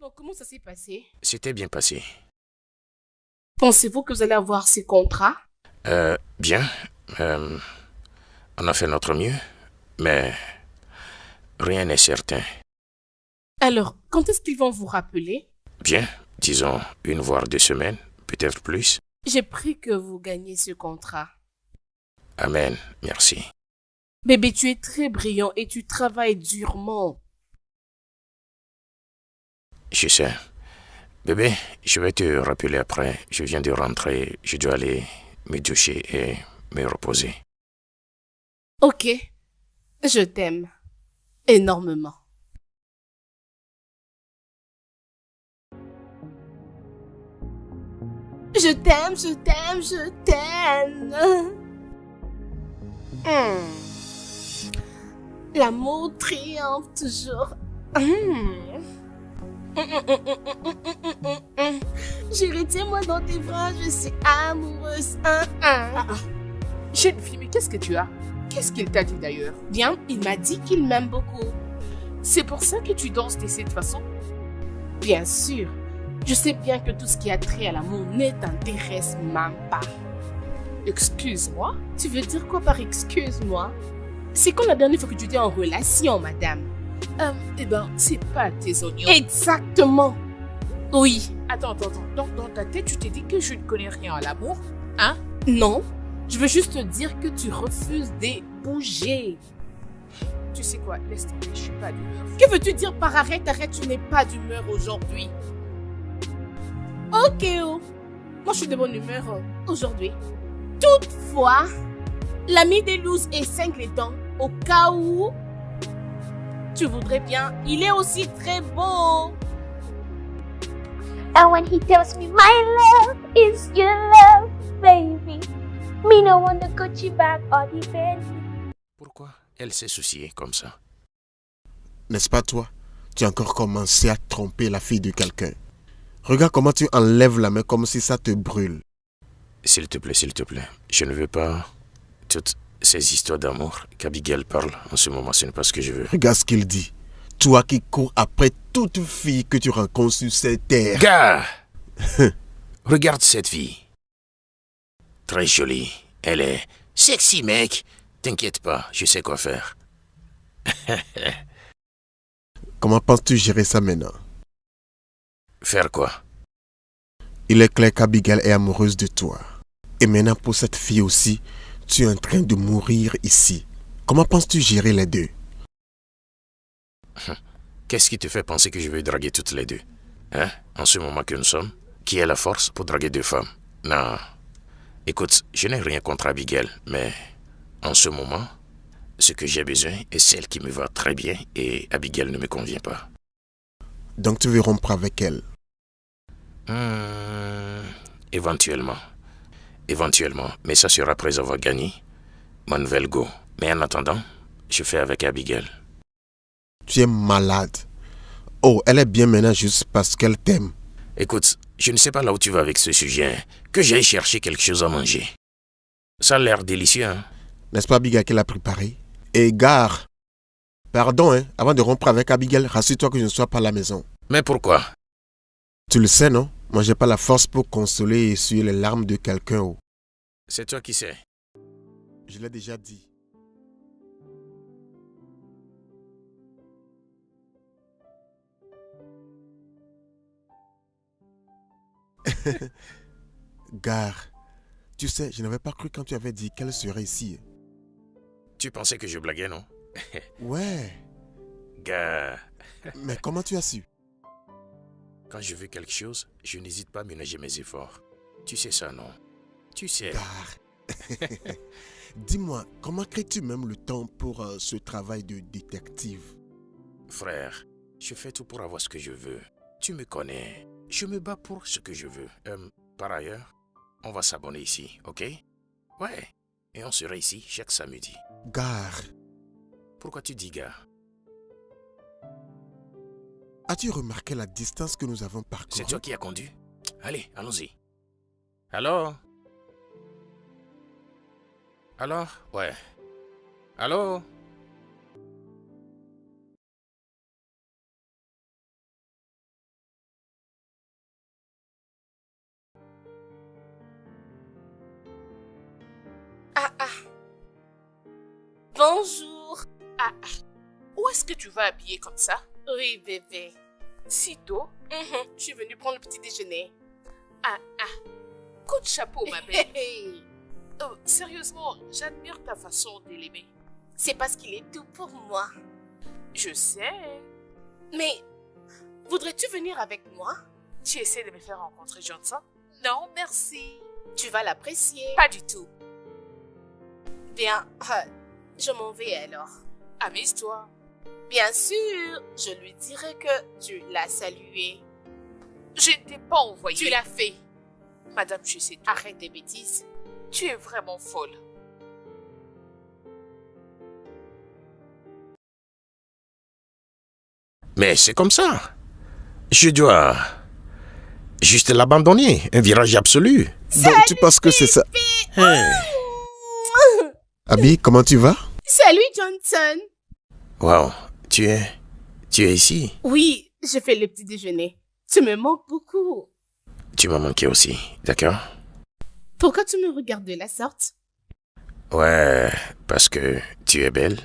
Alors, comment ça s'est passé? C'était bien passé. Pensez-vous que vous allez avoir ces contrats? Bien. Euh, on a fait notre mieux, mais rien n'est certain. Alors, quand est-ce qu'ils vont vous rappeler? Bien, disons une voire 2 semaines, peut-être plus. J'ai pris que vous gagnez ce contrat. Amen, merci. Bébé, tu es très brillant et tu travailles durement. Je sais. Bébé, je vais te rappeler après. Je viens de rentrer. Je dois aller me doucher et me reposer. Ok, je t'aime énormément. Je t'aime, je t'aime, je t'aime. Hmm. L'amour triomphe toujours. Hmm. Chérie, tiens-moi dans tes bras, je suis amoureuse. Jeune fille, mais qu'est-ce que tu as? Qu'est-ce qu'il t'a dit d'ailleurs? Bien, il m'a dit qu'il m'aime beaucoup. C'est pour ça que tu danses de cette façon? Bien sûr, je sais bien que tout ce qui a trait à l'amour ne t'intéresse même pas. Excuse-moi? Tu veux dire quoi par excuse-moi? C'est quand la dernière fois que tu étais en relation, madame? C'est pas tes oignons. Exactement. Oui. Attends. Donc, dans ta tête, tu t'es dit que je ne connais rien à l'amour? Hein? Non, je veux juste te dire que tu refuses de bouger. Tu sais quoi? Laisse tomber, je suis pas d'humeur. Que veux-tu dire par arrête, tu n'es pas d'humeur aujourd'hui? Ok, oh. Moi, je suis de bonne humeur aujourd'hui. Toutefois, l'ami des looses et 5 les dents, au cas où tu voudrais bien, il est aussi très beau. And when he tells me my love is your love, baby, me no want the Gucci bag or the Bentley. Pourquoi elle s'est souciée comme ça? N'est-ce pas toi? Tu as encore commencé à tromper la fille de quelqu'un. Regarde comment tu enlèves la main comme si ça te brûle. S'il te plaît. Je ne veux pas toutes ces histoires d'amour qu'Abigail parle en ce moment. Ce n'est pas ce que je veux. Regarde ce qu'il dit. Toi qui cours après toute fille que tu rencontres sur cette terre. Gars! Regarde cette fille. Très jolie. Elle est sexy, mec. T'inquiète pas, je sais quoi faire. Comment penses-tu gérer ça maintenant? Faire quoi? Il est clair qu'Abigail est amoureuse de toi. Et maintenant pour cette fille aussi, tu es en train de mourir ici. Comment penses-tu gérer les deux? Qu'est-ce qui te fait penser que je vais draguer toutes les deux? Hein? En ce moment que nous sommes, qui a la force pour draguer 2 femmes? Non. Écoute, je n'ai rien contre Abigail, mais en ce moment, ce que j'ai besoin est celle qui me va très bien et Abigail ne me convient pas. Donc tu veux rompre avec elle? Éventuellement. Mais ça sera après avoir gagné ma nouvelle go. Mais en attendant, je fais avec Abigail. Tu es malade. Oh, elle est bien maintenant juste parce qu'elle t'aime. Écoute, je ne sais pas là où tu vas avec ce sujet. Que j'aille chercher quelque chose à manger. Ça a l'air délicieux, hein? N'est-ce pas Abigail qui l'a préparé? Et gare. Pardon, hein, avant de rompre avec Abigail, rassure-toi que je ne sois pas à la maison. Mais pourquoi? Tu le sais, non? Moi, j'ai pas la force pour consoler et essuyer les larmes de quelqu'un. Oh. C'est toi qui sais. Je l'ai déjà dit. Gare. Tu sais, je n'avais pas cru quand tu avais dit qu'elle serait ici. Tu pensais que je blaguais, non? Ouais. Gars, Mais comment tu as su? quand je veux quelque chose, je n'hésite pas à ménager mes efforts. Tu sais ça, non? Tu sais. Gare. Dis-moi, comment crées-tu même le temps pour ce travail de détective? Frère, je fais tout pour avoir ce que je veux. Tu me connais. Je me bats pour ce que je veux. Par ailleurs, on va s'abonner ici, ok? Ouais. Et on sera ici chaque samedi. Gare. Pourquoi tu dis gars? As-tu remarqué la distance que nous avons parcourue? C'est toi qui as conduit? Allez, allons-y. Alors? Ouais. Allô? Bonjour. Où est-ce que tu vas habiller comme ça? Oui, bébé. Si tôt? Je suis venue prendre le petit déjeuner. Coup de chapeau, ma belle. Hey. Sérieusement, j'admire ta façon de l'aimer. C'est parce qu'il est tout pour moi. Je sais. Mais, voudrais-tu venir avec moi? Tu essaies de me faire rencontrer Johnson? Non, merci. Tu vas l'apprécier. Pas du tout. Bien, je m'en vais alors. Amuse-toi. Bien sûr, je lui dirai que tu l'as salué. Je ne t'ai pas envoyé. Tu l'as fait. Madame, je sais tout. Arrête tes bêtises. Tu es vraiment folle. Mais c'est comme ça. Je dois juste l'abandonner. Un virage absolu. Donc tu penses que c'est ça? Hey. Abby, comment tu vas? Salut Johnson. Wow, tu es ici. Oui, je fais le petit déjeuner. Tu me manques beaucoup. Tu m'as manqué aussi, d'accord? Pourquoi tu me regardes de la sorte? Ouais, parce que tu es belle.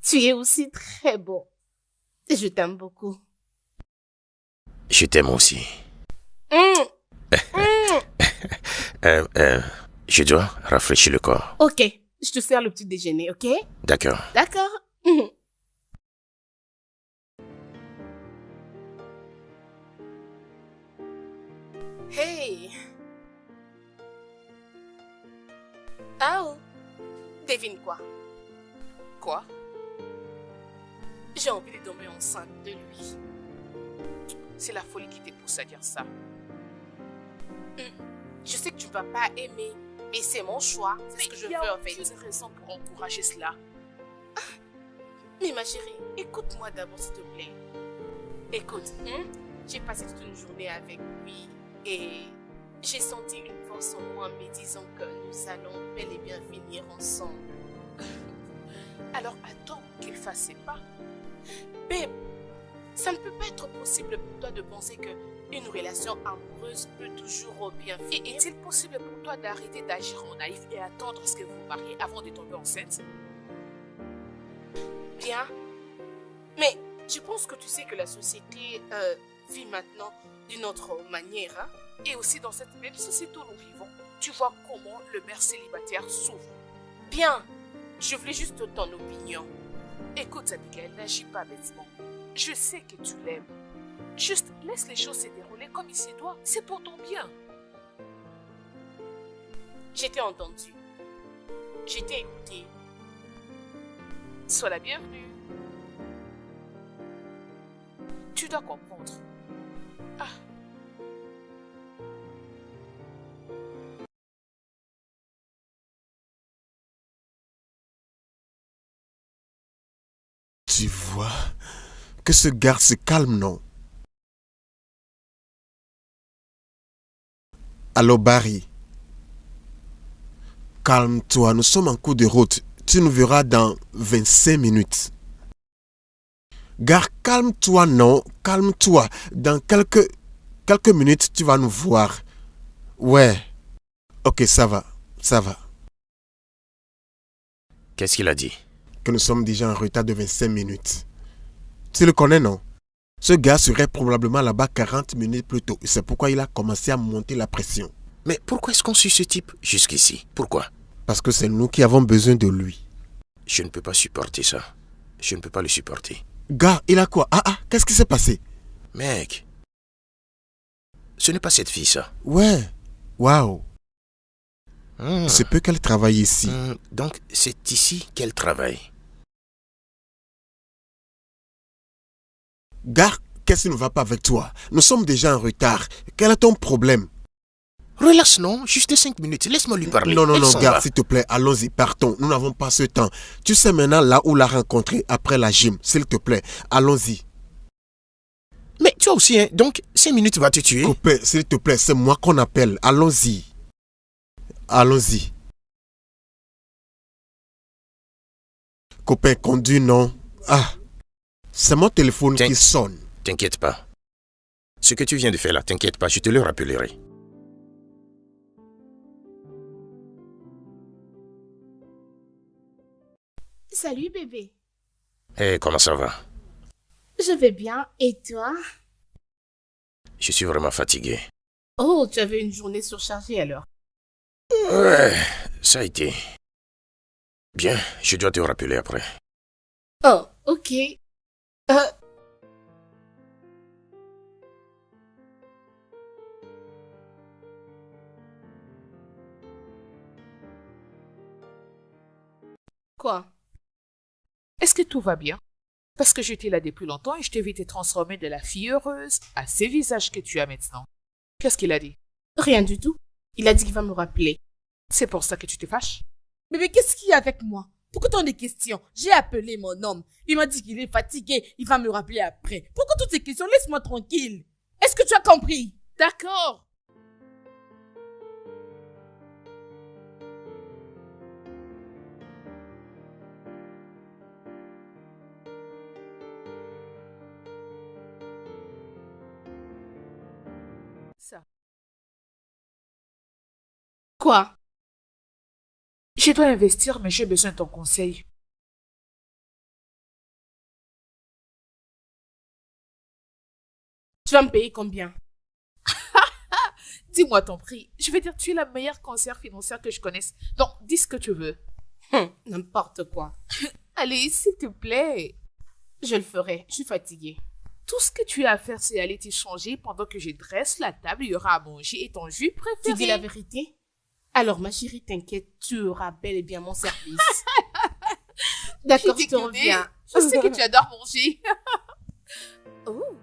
Tu es aussi très beau. Je t'aime beaucoup. Je t'aime aussi. Je dois rafraîchir le corps. Ok, je te sers le petit déjeuner, ok? D'accord. D'accord. Hey. Oh. Devine quoi? Quoi? J'ai envie de tomber enceinte de lui. C'est la folie qui te pousse à dire ça. Je sais que tu ne vas pas aimer, mais c'est mon choix. C'est ce que je veux en fait. Il y a aucune raison pour encourager cela. Mais ma chérie, écoute-moi d'abord s'il te plaît. Écoute, j'ai passé toute une journée avec lui et j'ai senti une force en moi me disant que nous allons bel et bien finir ensemble. Alors attends qu'il fasse ses pas. Babe, ça ne peut pas être possible pour toi de penser qu'une relation amoureuse peut toujours bien Et finir. est-il possible pour toi d'arrêter d'agir en naïf et attendre ce que vous vous mariez avant de tomber enceinte? Bien, mais je pense que tu sais que la société vit maintenant d'une autre manière. Hein? Et aussi dans cette même société où nous vivons, tu vois comment le maire célibataire souffre. Bien, je voulais juste ton opinion. Écoute, Abigail, n'agis pas bêtement. Je sais que tu l'aimes. Juste laisse les choses se dérouler comme il se doit. C'est pour ton bien. Je t'ai entendu. Je t'ai écouté. Sois la bienvenue. Tu dois comprendre. Tu vois que ce gars se calme, non? Allô, Barry. Calme-toi, nous sommes en cours de route. Tu nous verras dans 25 minutes. Gars, calme-toi, non? Calme-toi. Dans quelques minutes, tu vas nous voir. Ouais. Ok, ça va. Ça va. Qu'est-ce qu'il a dit? Que nous sommes déjà en retard de 25 minutes. Tu le connais, non? Ce gars serait probablement là-bas 40 minutes plus tôt. C'est pourquoi il a commencé à monter la pression. Mais pourquoi est-ce qu'on suit ce type jusqu'ici? Pourquoi? Parce que c'est nous qui avons besoin de lui. Je ne peux pas supporter ça. Je ne peux pas le supporter. Gars, il a quoi? Qu'est-ce qui s'est passé? Mec, ce n'est pas cette fille, ça. Ouais. Waouh. C'est peu qu'elle travaille ici. Donc, c'est ici qu'elle travaille. Gars, qu'est-ce qui ne va pas avec toi? Nous sommes déjà en retard. Quel est ton problème? Relax, non? Juste 5 minutes. Laisse-moi lui parler. Non, Elle s'en gars, va. s'il te plaît, allons-y, partons. Nous n'avons pas ce temps. Tu sais maintenant là où la rencontrer après la gym. S'il te plaît, allons-y. Mais toi aussi, hein? Donc, 5 minutes va te tuer. Copain, s'il te plaît, c'est moi qu'on appelle. Allons-y. Allons-y. Copain, conduis, non? C'est mon téléphone qui sonne. T'inquiète pas. Ce que tu viens de faire là, t'inquiète pas, je te le rappellerai. Salut bébé. Hey, comment ça va? Je vais bien. Et toi? Je suis vraiment fatigué. Oh, tu avais une journée surchargée alors. Ouais, ça a été. Bien, je dois te rappeler après. Oh, ok. Euh, Quoi? Est-ce que tout va bien? Parce que j'étais là depuis longtemps et je t'ai vu te transformer de la fille heureuse à ces visages que tu as maintenant. Qu'est-ce qu'il a dit? Rien du tout. Il a dit qu'il va me rappeler. C'est pour ça que tu te fâches? Bébé, qu'est-ce qu'il y a avec moi? Pourquoi tant de questions? J'ai appelé mon homme. Il m'a dit qu'il est fatigué. Il va me rappeler après. Pourquoi toutes ces questions? Laisse-moi tranquille. Est-ce que tu as compris? D'accord. Ça. Quoi? Je dois investir, mais j'ai besoin de ton conseil. Tu vas me payer combien? Dis-moi ton prix. Je vais dire, tu es la meilleure conseillère financière que je connaisse. Donc, dis ce que tu veux. N'importe quoi. Allez, s'il te plaît. Je le ferai. Je suis fatiguée. Tout ce que tu as à faire, c'est aller t'échanger pendant que je dresse la table. Il y aura à manger et ton jus préféré. Tu dis la vérité? Alors, ma chérie, t'inquiète, tu auras bel et bien mon service. D'accord, je te reviens. Je sais que tu adores manger. Oh.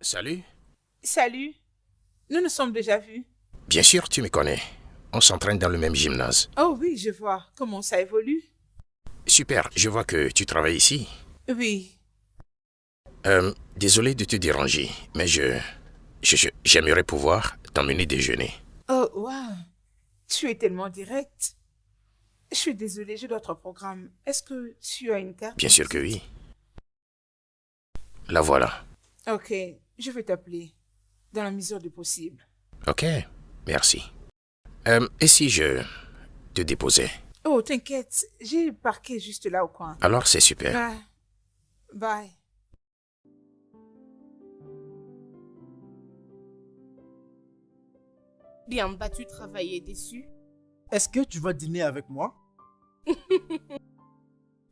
Salut. Salut. Nous nous sommes déjà vus. Bien sûr, tu me connais. On s'entraîne dans le même gymnase. Oh oui, je vois. Comment ça évolue? Super, je vois que tu travailles ici. Oui. Désolé de te déranger, mais j'aimerais pouvoir t'emmener déjeuner. Oh, wow. Tu es tellement direct. Je suis désolée, j'ai d'autres programmes. Est-ce que tu as une carte? Bien sûr que oui. La voilà. Ok, je vais t'appeler. Dans la mesure du possible. Ok, merci. Et si je te déposais? Oh, t'inquiète. J'ai parqué juste là au coin. Alors c'est super. Ah, bye. Bien, vas-tu travailler dessus? Est-ce que tu vas dîner avec moi?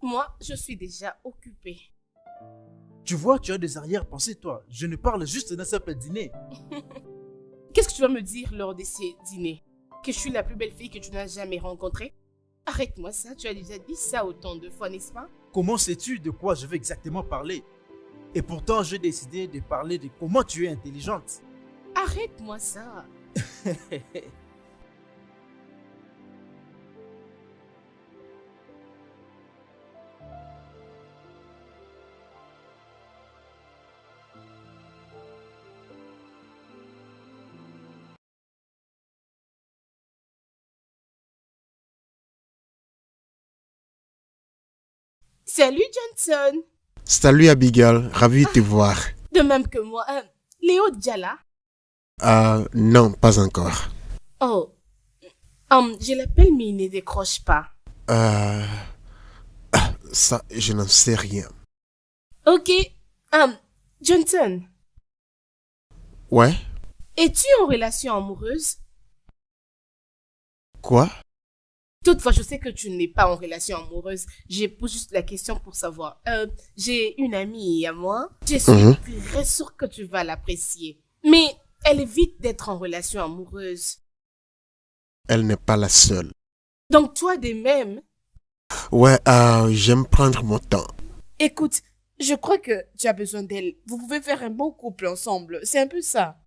Moi, je suis déjà occupée. Tu vois, tu as des arrière-pensées, toi. Je ne parle juste d'un simple dîner. Qu'est-ce que tu vas me dire lors de ces dîners? Que je suis la plus belle fille que tu n'as jamais rencontrée? Arrête-moi ça, tu as déjà dit ça autant de fois, n'est-ce pas? Comment sais-tu de quoi je vais exactement parler? Et pourtant, j'ai décidé de parler de comment tu es intelligente. Arrête-moi ça. Salut Johnson. Salut Abigail, ravi de te voir. De même que moi. Léo Djala. Non, pas encore. Oh. Je l'appelle mais il ne décroche pas. Ça, je n'en sais rien. Ok. Johnson, Ouais? es-tu en relation amoureuse? Quoi? Toutefois, je sais que tu n'es pas en relation amoureuse. Je pose juste la question pour savoir. J'ai une amie à moi. Je suis très sûre que tu vas l'apprécier. Mais elle évite d'être en relation amoureuse. Elle n'est pas la seule. Donc toi de même. Ouais, j'aime prendre mon temps. Écoute, je crois que tu as besoin d'elle. Vous pouvez faire un bon couple ensemble. C'est un peu ça.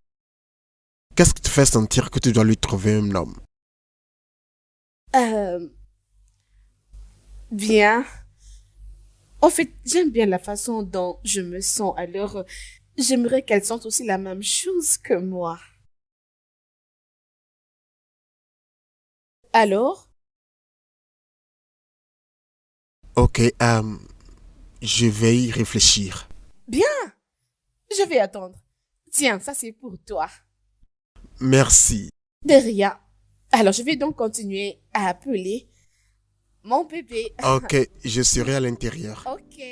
Qu'est-ce qui te fait sentir que tu dois lui trouver un homme? Bien. En fait, j'aime bien la façon dont je me sens. Alors, j'aimerais qu'elle sente aussi la même chose que moi. Alors? Ok, Je vais y réfléchir. Bien, je vais attendre. Tiens, ça c'est pour toi. Merci. De rien. Alors, je vais donc continuer à appeler mon bébé. Ok, je serai à l'intérieur. Ok.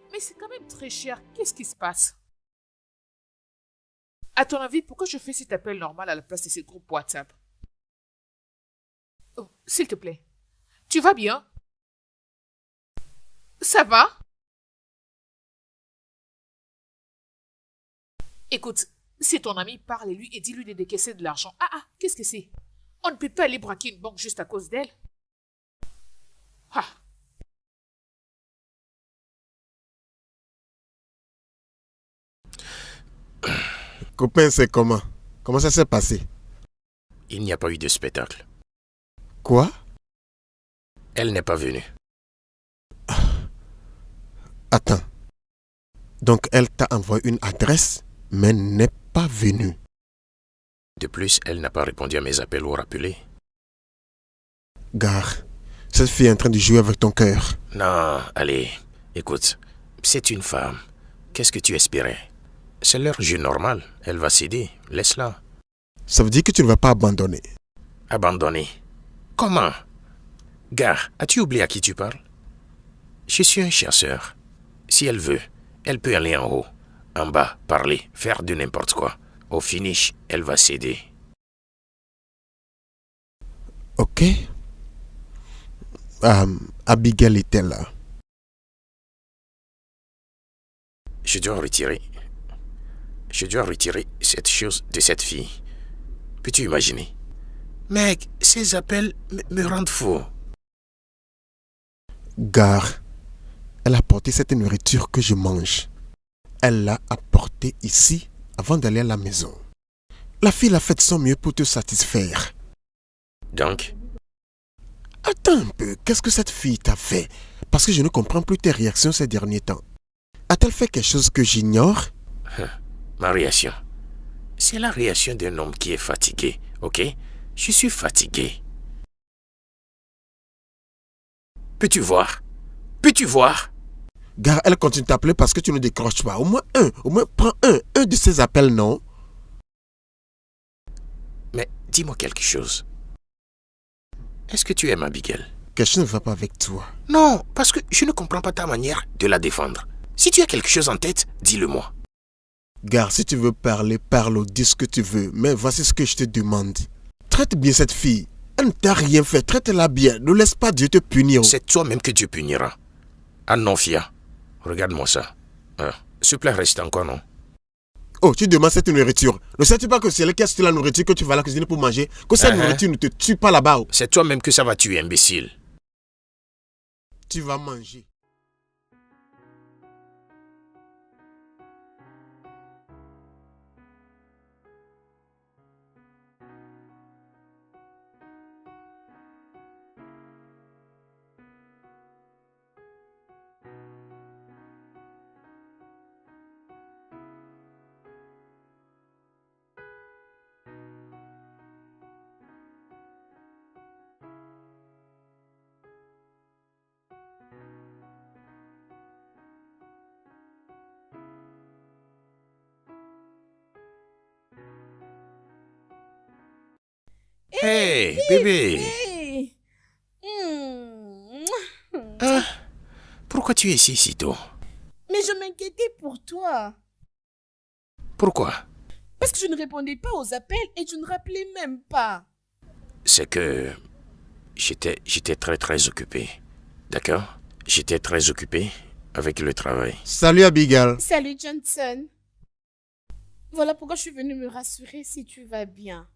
Mais c'est quand même très cher. Qu'est-ce qui se passe? À ton avis, pourquoi je fais cet appel normal à la place de ces groupes WhatsApp? Oh, s'il te plaît. Tu vas bien? Ça va? Écoute, si ton ami parle lui et dis-lui de décaisser de l'argent. Ah, qu'est-ce que c'est? On ne peut pas aller braquer une banque juste à cause d'elle. Ah, Copain, c'est comment? Comment ça s'est passé? Il n'y a pas eu de spectacle. Quoi? Elle n'est pas venue. Attends. Donc elle t'a envoyé une adresse, mais n'est pas venue. De plus, elle n'a pas répondu à mes appels ou rappelés. Gare, cette fille est en train de jouer avec ton cœur. Non, allez, écoute, c'est une femme. Qu'est-ce que tu espérais? C'est leur jeu normal. Elle va céder. Laisse-la. Ça veut dire que tu ne vas pas abandonner. Abandonner. Comment? Gare, as-tu oublié à qui tu parles? Je suis un chasseur. Si elle veut, elle peut aller en haut, en bas, parler, faire de n'importe quoi. Au finish, elle va céder. Ok. Abigail était là. Je dois retirer cette chose de cette fille. Peux-tu imaginer? Mec, ces appels me rendent fou. Gare, elle a apporté cette nourriture que je mange. Elle l'a apportée ici avant d'aller à la maison. La fille a fait de son mieux pour te satisfaire. Donc, Attends un peu, qu'est-ce que cette fille t'a fait? Parce que je ne comprends plus tes réactions ces derniers temps. A-t-elle fait quelque chose que j'ignore? ma réaction, c'est la réaction d'un homme qui est fatigué, ok? Je suis fatigué. Peux-tu voir? Peux-tu voir? Gare, elle continue de t'appeler parce que tu ne décroches pas. Au moins prends un de ces appels, non? Mais dis-moi quelque chose. Est-ce que tu aimes Abigail? Quelque chose ne va pas avec toi. Non, parce que je ne comprends pas ta manière de la défendre. Si tu as quelque chose en tête, dis-le-moi. Gare, si tu veux parler, parle ou dis ce que tu veux. Mais voici ce que je te demande. Traite bien cette fille. Elle ne t'a rien fait. Traite-la bien. Ne laisse pas Dieu te punir. C'est toi-même que Dieu punira. Ah non, Fia. Regarde-moi ça. S'il te plaît, reste encore, non? Oh, tu demandes cette nourriture. Ne sais-tu pas que c'est elle qui a acheté la nourriture que tu vas à la cuisine pour manger? Que cette nourriture ne te tue pas là-bas. C'est toi-même que ça va tuer, imbécile. Tu vas manger. Hey, bébé. Hey. Hmm. Ah, pourquoi tu es ici si tôt? Mais je m'inquiétais pour toi. Pourquoi? Parce que je ne répondais pas aux appels et tu ne rappelais même pas. C'est que j'étais très occupé. D'accord? J'étais très occupé avec le travail. Salut Abigail. Salut Johnson. Voilà pourquoi je suis venue me rassurer si tu vas bien.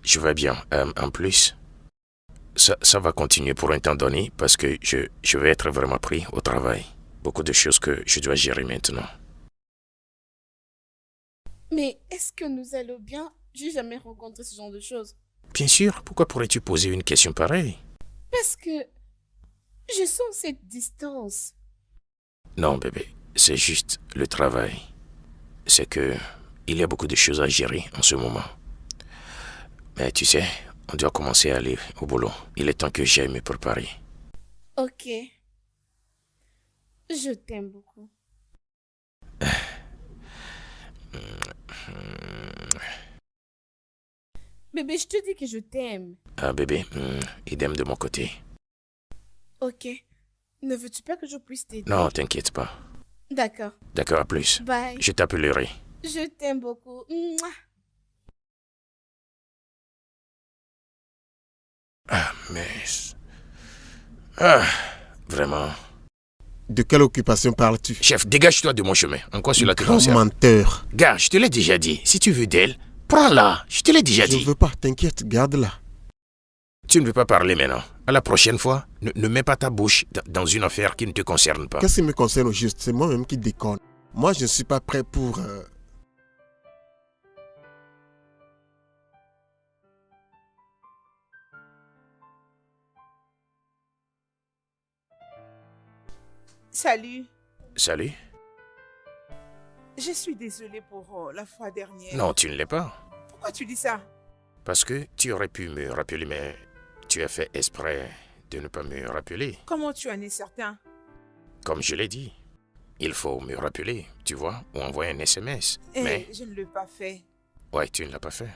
Je vais bien. En plus, ça va continuer pour un temps donné parce que je vais être vraiment pris au travail. Beaucoup de choses que je dois gérer maintenant. Mais est-ce que nous allons bien? J'ai jamais rencontré ce genre de choses. Bien sûr, pourquoi pourrais-tu poser une question pareille? Parce que je sens cette distance. Non, bébé, c'est juste le travail. C'est que il y a beaucoup de choses à gérer en ce moment. Mais tu sais, on doit commencer à aller au boulot. Il est temps que j'aille me préparer. Ok. Je t'aime beaucoup. Bébé, je te dis que je t'aime. Ah, bébé, idem de mon côté. Ok. Ne veux-tu pas que je puisse t'aider? Non, t'inquiète pas. D'accord. D'accord, à plus. Bye. Je t'appellerai. Je t'aime beaucoup. Mouah. Ah, mais... Ah, vraiment. De quelle occupation parles-tu? Chef, dégage-toi de mon chemin. En quoi cela te Grand concerne? menteur. Gars, je te l'ai déjà dit. Si tu veux d'elle, prends-la. Je te l'ai déjà Je dit. veux pas, t'inquiète, garde-la. Tu ne veux pas parler maintenant. À la prochaine fois, ne mets pas ta bouche dans une affaire qui ne te concerne pas. Qu'est-ce qui me concerne au juste? C'est moi-même qui déconne. Moi, je ne suis pas prêt pour... Salut. Salut? Je suis désolée pour la fois dernière. Non, tu ne l'es pas. Pourquoi tu dis ça? Parce que tu aurais pu me rappeler, mais tu as fait exprès de ne pas me rappeler. Comment tu en es certain? Comme je l'ai dit, il faut me rappeler, tu vois, ou envoyer un SMS. Eh, Mais, je ne l'ai pas fait. ouais, tu ne l'as pas fait.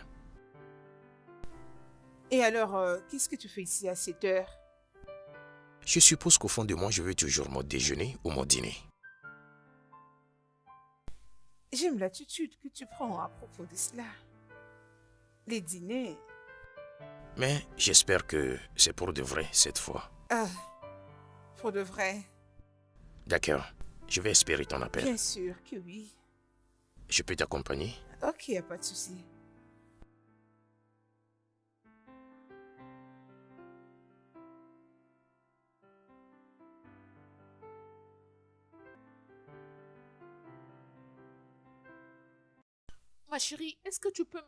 Et alors, qu'est-ce que tu fais ici à cette heure? Je suppose qu'au fond de moi, je veux toujours mon déjeuner ou mon dîner. J'aime l'attitude que tu prends à propos de cela. Les dîners... Mais j'espère que c'est pour de vrai cette fois. Ah, pour de vrai. D'accord, je vais espérer ton appel. Bien sûr que oui. Je peux t'accompagner? Ok, y a pas de souci. Ma chérie, est-ce que tu peux...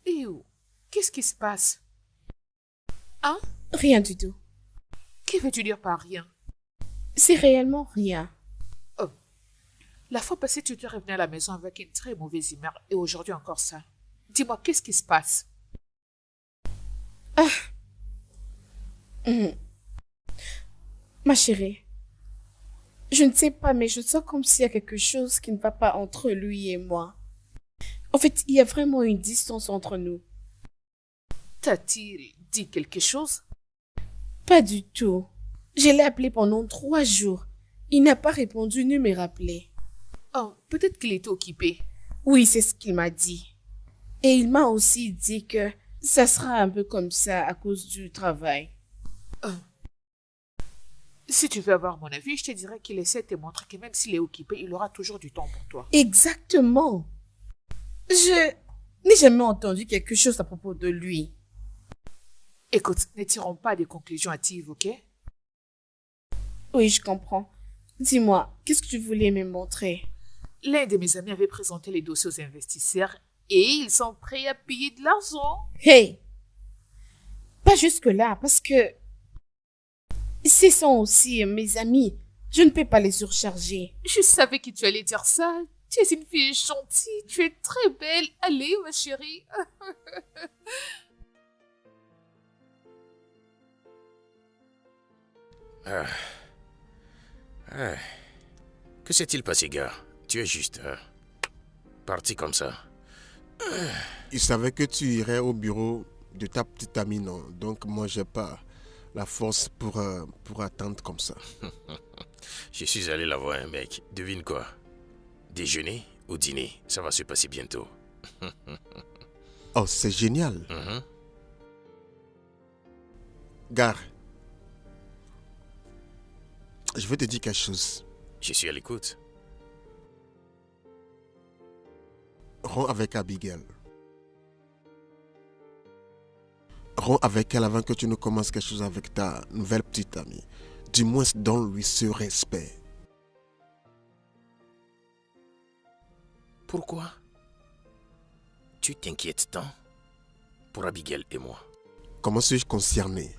Ew, qu'est-ce qui se passe? Hein? Rien du tout. Que veux-tu dire par rien? C'est réellement rien. Oh, la fois passée, tu te revenais à la maison avec une très mauvaise humeur et aujourd'hui encore ça. Dis-moi, qu'est-ce qui se passe? Ma chérie, je ne sais pas, mais je sens comme s'il y a quelque chose qui ne va pas entre lui et moi. En fait, il y a vraiment une distance entre nous. T'a-t-il dit quelque chose? Pas du tout. Je l'ai appelé pendant 3 jours. Il n'a pas répondu ni me rappelé. Oh, peut-être qu'il était occupé. Oui, c'est ce qu'il m'a dit. Et il m'a aussi dit que ça sera un peu comme ça à cause du travail. Si tu veux avoir mon avis, je te dirais qu'il essaie de te montrer que même s'il est occupé, il aura toujours du temps pour toi. Exactement. Je n'ai jamais entendu quelque chose à propos de lui. Écoute, ne tirons pas des conclusions hâtives, ok? Oui, je comprends. Dis-moi, qu'est-ce que tu voulais me montrer? L'un de mes amis avait présenté les dossiers aux investisseurs et ils sont prêts à payer de l'argent. Hey! Pas jusque-là, parce que ce sont aussi mes amis. Je ne peux pas les surcharger. Je savais que tu allais dire ça. Tu es une fille gentille, tu es très belle. Allez, ma chérie. Que s'est-il passé, gars? Tu es juste parti comme ça. Il savait que tu irais au bureau de ta petite amie, non? Donc moi, j'ai pas la force pour attendre comme ça. Je suis allé la voir, mec. Devine quoi? Déjeuner ou dîner? Ça va se passer bientôt. Oh, c'est génial. Mhm. Gare, je vais te dire quelque chose. Je suis à l'écoute. Romps avec Abigail. Romps avec elle avant que tu ne commences quelque chose avec ta nouvelle petite amie. Du moins, donne-lui ce respect. Pourquoi tu t'inquiètes tant pour Abigail et moi? Comment suis-je concerné?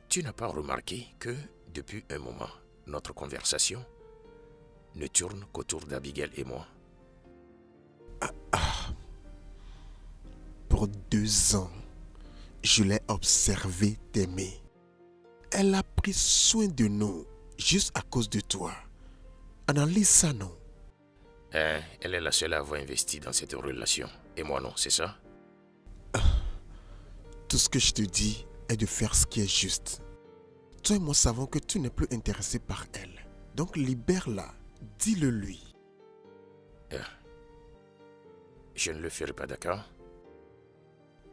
Tu n'as pas remarqué que, depuis un moment, notre conversation ne tourne qu'autour d'Abigail et moi? Pour 2 ans, je l'ai observée t'aimer. Elle a pris soin de nous juste à cause de toi. Analyse ça, non? Elle est la seule à avoir investi dans cette relation. Et moi non, c'est ça? Tout ce que je te dis est de faire ce qui est juste. Toi et moi savons que tu n'es plus intéressé par elle. Donc libère-la, dis-le lui. Je ne le ferai pas, d'accord?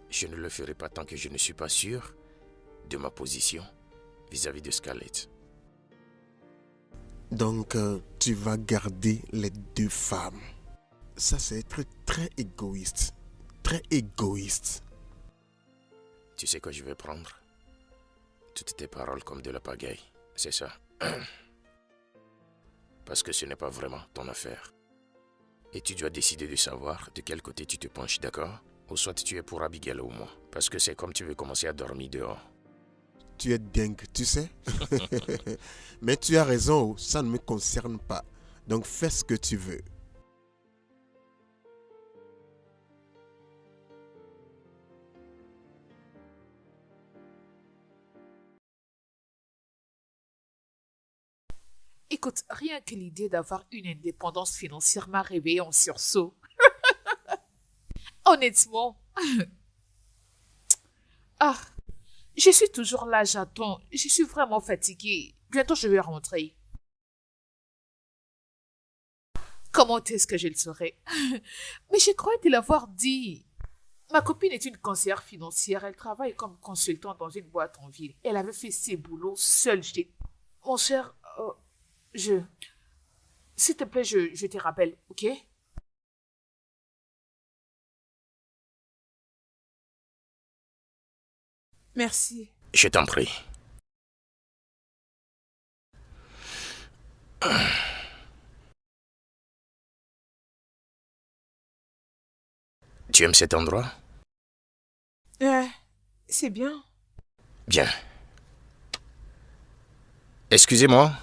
Je ne le ferai pas tant que je ne suis pas sûr de ma position vis-à-vis de Scarlett. Donc tu vas garder les 2 femmes. Ça c'est être très égoïste. Très égoïste. Tu sais quoi je vais prendre? Toutes tes paroles comme de la pagaille, c'est ça? Parce que ce n'est pas vraiment ton affaire. Et tu dois décider de savoir de quel côté tu te penches, d'accord? Ou soit tu es pour Abigail ou moi. Parce que c'est comme tu veux commencer à dormir dehors. Tu es dingue, tu sais. Mais tu as raison, oh, ça ne me concerne pas. Donc fais ce que tu veux. Écoute, rien que l'idée d'avoir une indépendance financière m'a réveillée en sursaut. Honnêtement. Ah, je suis toujours là, j'attends. Je suis vraiment fatiguée. Bientôt, je vais rentrer. Comment est-ce que je le saurais? Mais je crois te l'avoir dit. Ma copine est une conseillère financière. Elle travaille comme consultante dans une boîte en ville. Elle avait fait ses boulots seule. Mon cher, je... S'il te plaît, je te rappelle, ok? Merci. Je t'en prie. Tu aimes cet endroit? C'est bien. Bien. Excusez-moi.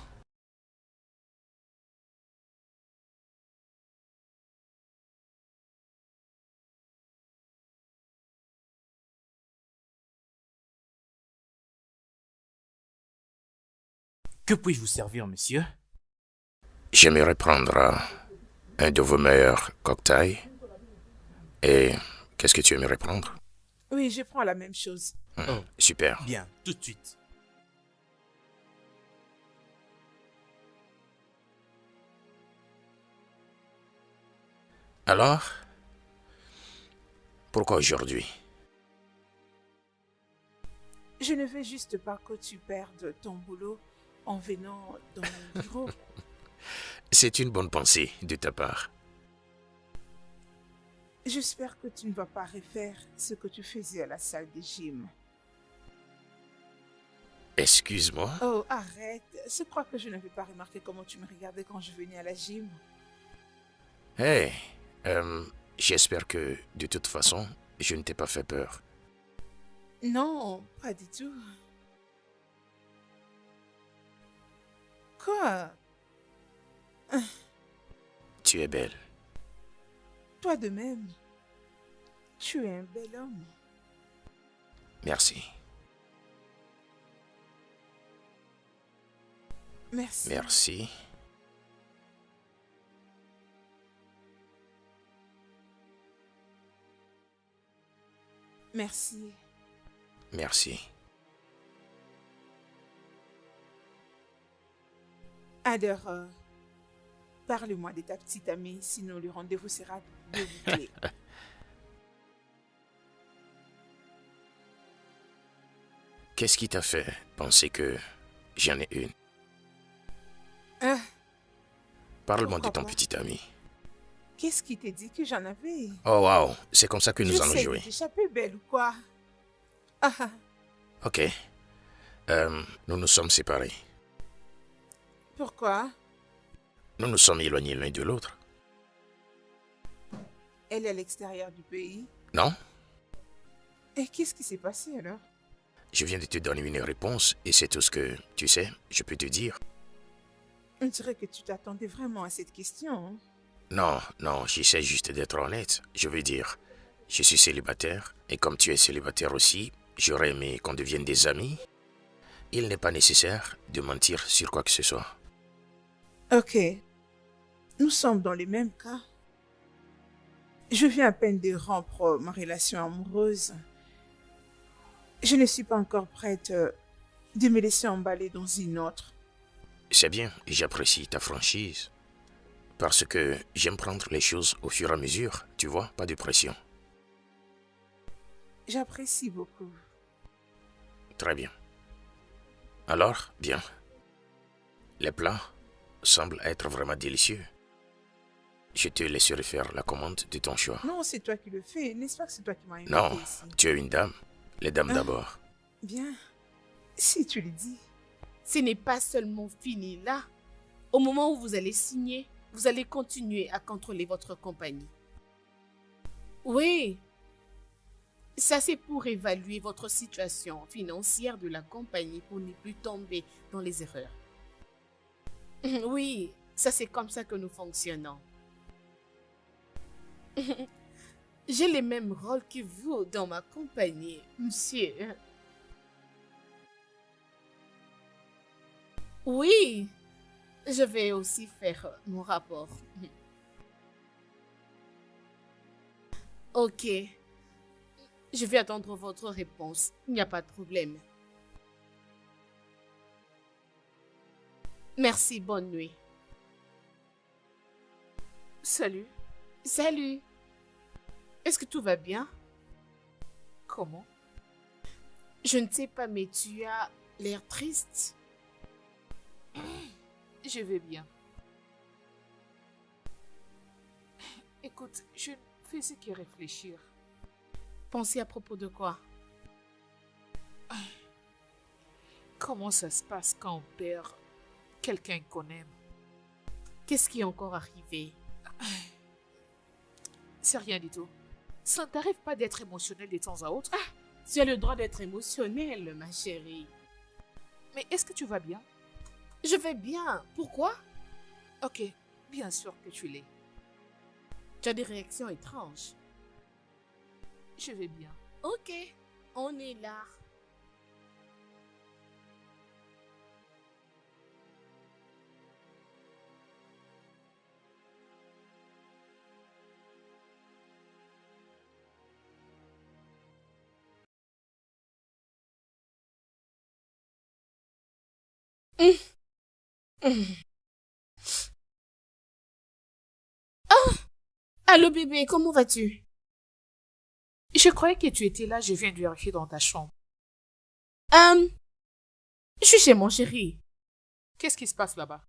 Que puis-je vous servir, monsieur? J'aimerais prendre un de vos meilleurs cocktails. Et qu'est-ce que tu aimerais prendre? Oui, je prends la même chose. Oh, Super. bien, tout de suite. Alors, pourquoi aujourd'hui? Je ne veux juste pas que tu perdes ton boulot en venant dans mon bureau. C'est une bonne pensée de ta part. J'espère que tu ne vas pas refaire ce que tu faisais à la salle de gym. Excuse-moi. Oh, arrête. Je crois que je n'avais pas remarqué comment tu me regardais quand je venais à la gym. Hey, j'espère que de toute façon, je ne t'ai pas fait peur. Non, pas du tout. Quoi? Tu es belle. Toi de même. Tu es un bel homme. Merci. Merci. Merci. Merci. Merci. Alors, parle-moi de ta petite amie, sinon le rendez-vous sera bouclé. Qu'est-ce qui t'a fait penser que j'en ai une? Ah, Parle-moi de pourquoi ton pas? petit ami. Qu'est-ce qui t'a dit que j'en avais? Oh wow, c'est comme ça que nous allons J'essaie de jouer. t'échapper, belle ou quoi? Ah, ah, Ok. Nous nous sommes séparés. pourquoi? Nous nous sommes éloignés l'un de l'autre. Elle est à l'extérieur du pays. Non? Et qu'est-ce qui s'est passé alors? Je viens de te donner une réponse et c'est tout ce que, tu sais, je peux te dire. On dirait que tu t'attendais vraiment à cette question. Hein? Non, j'essaie juste d'être honnête. Je veux dire, je suis célibataire et comme tu es célibataire aussi, j'aurais aimé qu'on devienne des amis. Il n'est pas nécessaire de mentir sur quoi que ce soit. Ok. Nous sommes dans les mêmes cas. Je viens à peine de rompre ma relation amoureuse. Je ne suis pas encore prête de me laisser emballer dans une autre. C'est bien, j'apprécie ta franchise. Parce que j'aime prendre les choses au fur et à mesure, tu vois, pas de pression. J'apprécie beaucoup. Très bien. Alors, bien. Les plats semblent être vraiment délicieux. Je te laisserai faire la commande de ton choix. Non, c'est toi qui le fais. N'est-ce pas que c'est toi qui m'as invité Non, ici? tu es une dame. Les dames Ah. d'abord. Bien. Si tu le dis. Ce n'est pas seulement fini là. Au moment où vous allez signer, vous allez continuer à contrôler votre compagnie. Oui. Ça, c'est pour évaluer votre situation financière de la compagnie pour ne plus tomber dans les erreurs. Oui, ça, c'est comme ça que nous fonctionnons. J'ai les mêmes rôles que vous dans ma compagnie, monsieur. Oui, je vais aussi faire mon rapport. Ok. Je vais attendre votre réponse. Il n'y a pas de problème. Merci, bonne nuit. Salut. Salut. Est-ce que tout va bien? Comment? Je ne sais pas, mais tu as l'air triste. Je vais bien. Écoute, je ne faisais que réfléchir. Pensez à propos de quoi? Comment ça se passe quand on perd quelqu'un qu'on aime? Qu'est-ce qui est encore arrivé? C'est rien du tout. Ça ne t'arrive pas d'être émotionnel de temps à autre? Tu as le droit d'être émotionnelle, ma chérie. Mais est-ce que tu vas bien? Je vais bien. Pourquoi? Ok, bien sûr que tu l'es. Tu as des réactions étranges. Je vais bien. Ok, on est là. Allô bébé, comment vas-tu? Je croyais que tu étais là, je viens de vérifier dans ta chambre. Je suis chez mon chéri. Qu'est-ce qui se passe là-bas?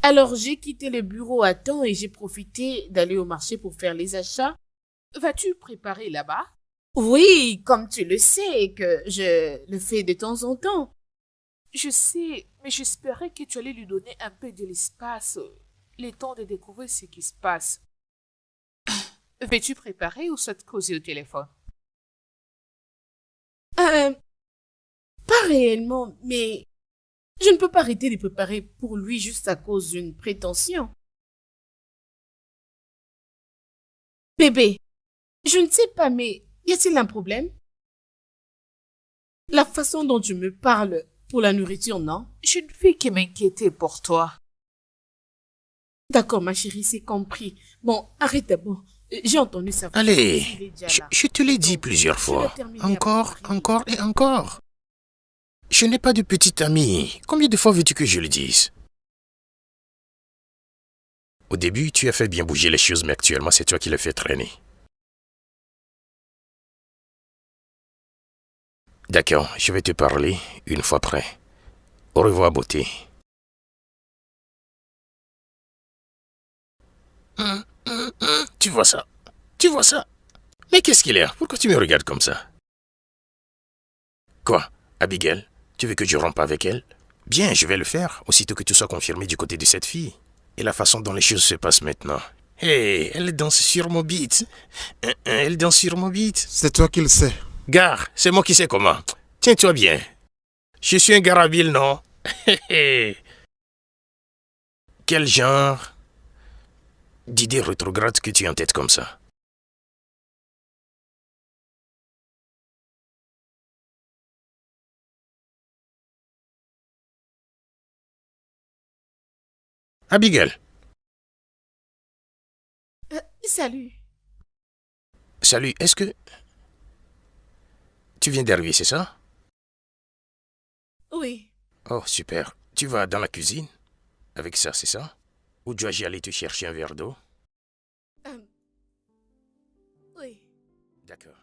Alors j'ai quitté le bureau à temps et j'ai profité d'aller au marché pour faire les achats. Vas-tu préparer là-bas? Oui, comme tu le sais, que je le fais de temps en temps. Je sais, mais j'espérais que tu allais lui donner un peu de l'espace, le temps de découvrir ce qui se passe. Veux-tu préparer ou soit te causer au téléphone? Pas réellement, mais je ne peux pas arrêter de préparer pour lui juste à cause d'une prétention. Bébé, je ne sais pas, mais y a-t-il un problème? La façon dont tu me parles pour la nourriture, non? Je ne fais que m'inquiéter pour toi. D'accord, ma chérie, c'est compris. Bon, arrête d'abord. J'ai entendu ça. Allez, Il est déjà là. je te l'ai dit Donc, plusieurs je vais fois. terminer avec Encore, Marie. encore et encore. Je n'ai pas de petite amie. Combien de fois veux-tu que je le dise? Au début, tu as fait bien bouger les choses, mais actuellement, c'est toi qui les fais traîner. D'accord, je vais te parler une fois prêt. Au revoir, beauté. Tu vois ça? Tu vois ça? Mais qu'est-ce qu'il y a? Pourquoi tu me regardes comme ça? Quoi? Abigail? Tu veux que je rompe avec elle? Bien, je vais le faire, aussitôt que tout soit confirmé du côté de cette fille. Et la façon dont les choses se passent maintenant. Hé, elle danse sur mon beat. Elle danse sur mon beat. C'est toi qui le sais. Gare, c'est moi qui sais comment. Tiens-toi bien. Je suis un gars habile, non? Quel genre d'idée rétrograde que tu as en tête comme ça? Abigail, Salut. salut, est-ce que tu viens d'arriver, c'est ça? Oui. Oh, super. Tu vas dans la cuisine avec ça, c'est ça? Ou dois-je aller te chercher un verre d'eau? Oui. D'accord.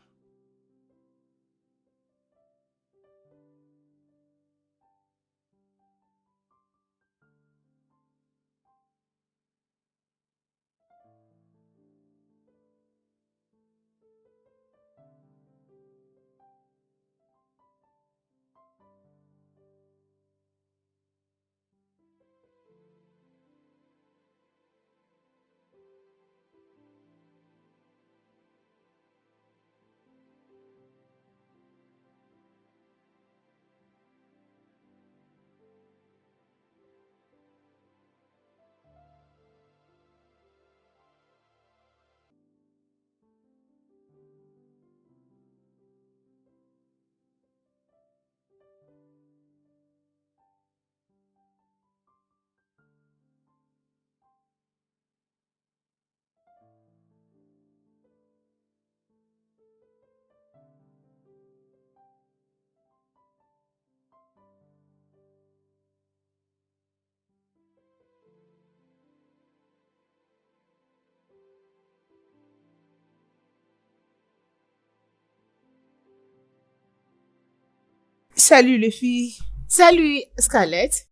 Salut les filles. Salut, Scarlett.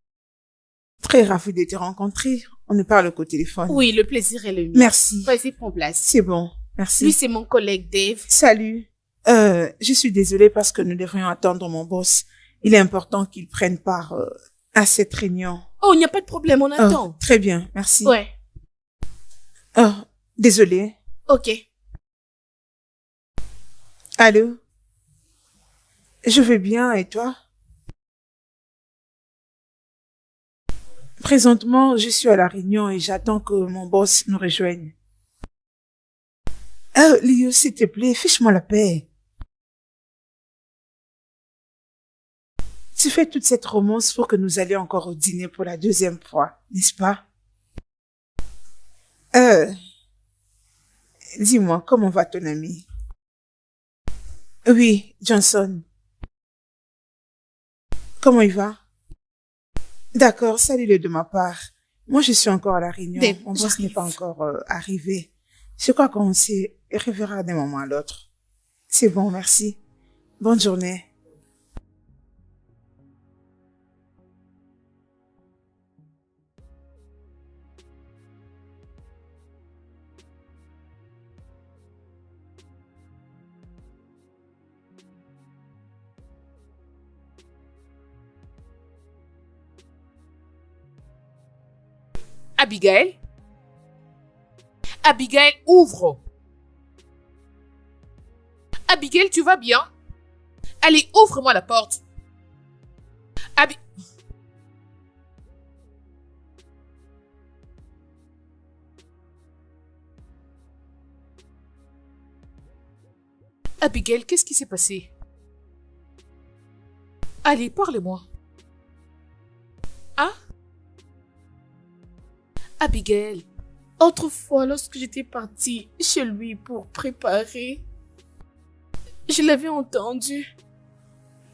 Très ravie de te rencontrer. On ne parle qu'au téléphone. Oui, le plaisir est le mien. Merci. Vas-y, prends place. C'est bon. Merci. Lui, c'est mon collègue Dave. Salut. Je suis désolée parce que nous devrions attendre mon boss. Il est important qu'il prenne part à cette réunion. Oh, il n'y a pas de problème, on Oh, attend. très bien, merci. Ouais, Oh, désolée. ok. Allô? Je vais bien, et toi? Présentement, je suis à la réunion et j'attends que mon boss nous rejoigne. Oh, Lio, s'il te plaît, fiche-moi la paix. Tu fais toute cette romance pour que nous allions encore au dîner pour la deuxième fois, n'est-ce pas? Dis-moi, comment va ton ami? Oui, Johnson. Comment il va? D'accord, salut-le de ma part. Moi, je suis encore à la réunion. Dave, Mon boss n'est j'arrive. pas encore arrivé. Je crois qu'on s'y reverra d'un moment à l'autre. C'est bon, merci. Bonne journée. Abigail? Abigail, ouvre. Abigail, tu vas bien? Allez, ouvre-moi la porte. Abigail, qu'est-ce qui s'est passé? Allez, parlez-moi. Hein? Abigail. Autrefois, lorsque j'étais partie chez lui pour préparer, je l'avais entendu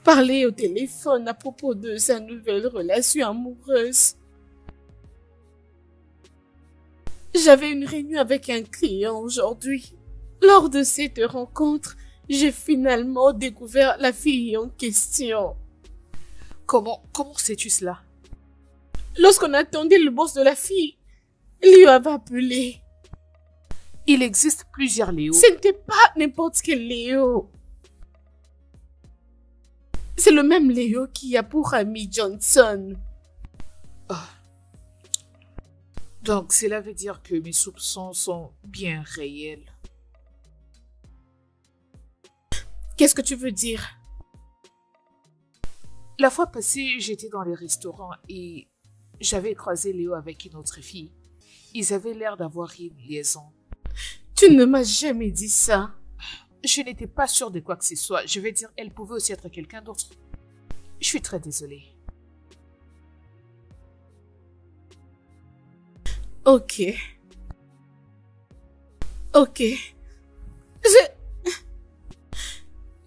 parler au téléphone à propos de sa nouvelle relation amoureuse. J'avais une réunion avec un client aujourd'hui. Lors de cette rencontre, j'ai finalement découvert la fille en question. Comment sais-tu cela? Lorsqu'on attendait le boss de la fille, Léo avait appelé. Il existe plusieurs Léo. Ce n'était pas n'importe quel Léo. C'est le même Léo qui a pour ami Johnson. Donc, cela veut dire que mes soupçons sont bien réels. Qu'est-ce que tu veux dire? La fois passée, j'étais dans les restaurants et j'avais croisé Léo avec une autre fille. Ils avaient l'air d'avoir une liaison. Tu ne m'as jamais dit ça. Je n'étais pas sûre de quoi que ce soit. Je vais dire, elle pouvait aussi être quelqu'un d'autre. Je suis très désolée. Ok.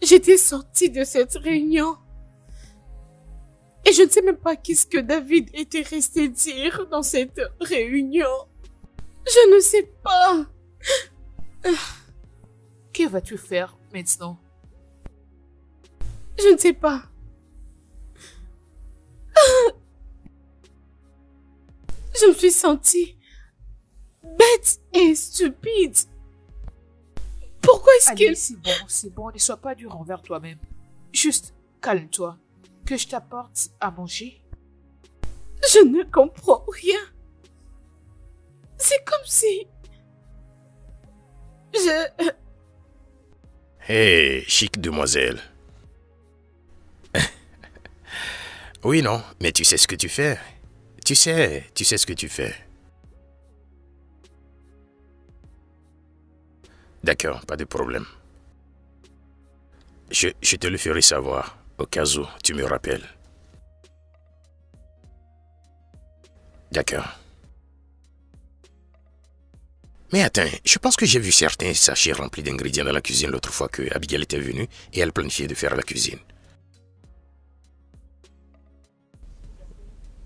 J'étais sortie de cette réunion. Et je ne sais même pas qu'est-ce que David était resté dire dans cette réunion. Je ne sais pas. Que vas-tu faire maintenant? Je ne sais pas. Je me suis sentie bête et stupide. Pourquoi est-ce Allez, qu'il... c'est bon, ne sois pas dur envers toi-même. Juste, calme-toi. Que je t'apporte à manger? Je ne comprends rien. C'est comme si... Hé, chic demoiselle. Oui, non, mais tu sais ce que tu fais. Tu sais ce que tu fais. D'accord, pas de problème. Je te le ferai savoir, au cas où tu me rappelles. D'accord. Mais attends, je pense que j'ai vu certains sachets remplis d'ingrédients dans la cuisine l'autre fois que Abigail était venue et elle planifiait de faire la cuisine.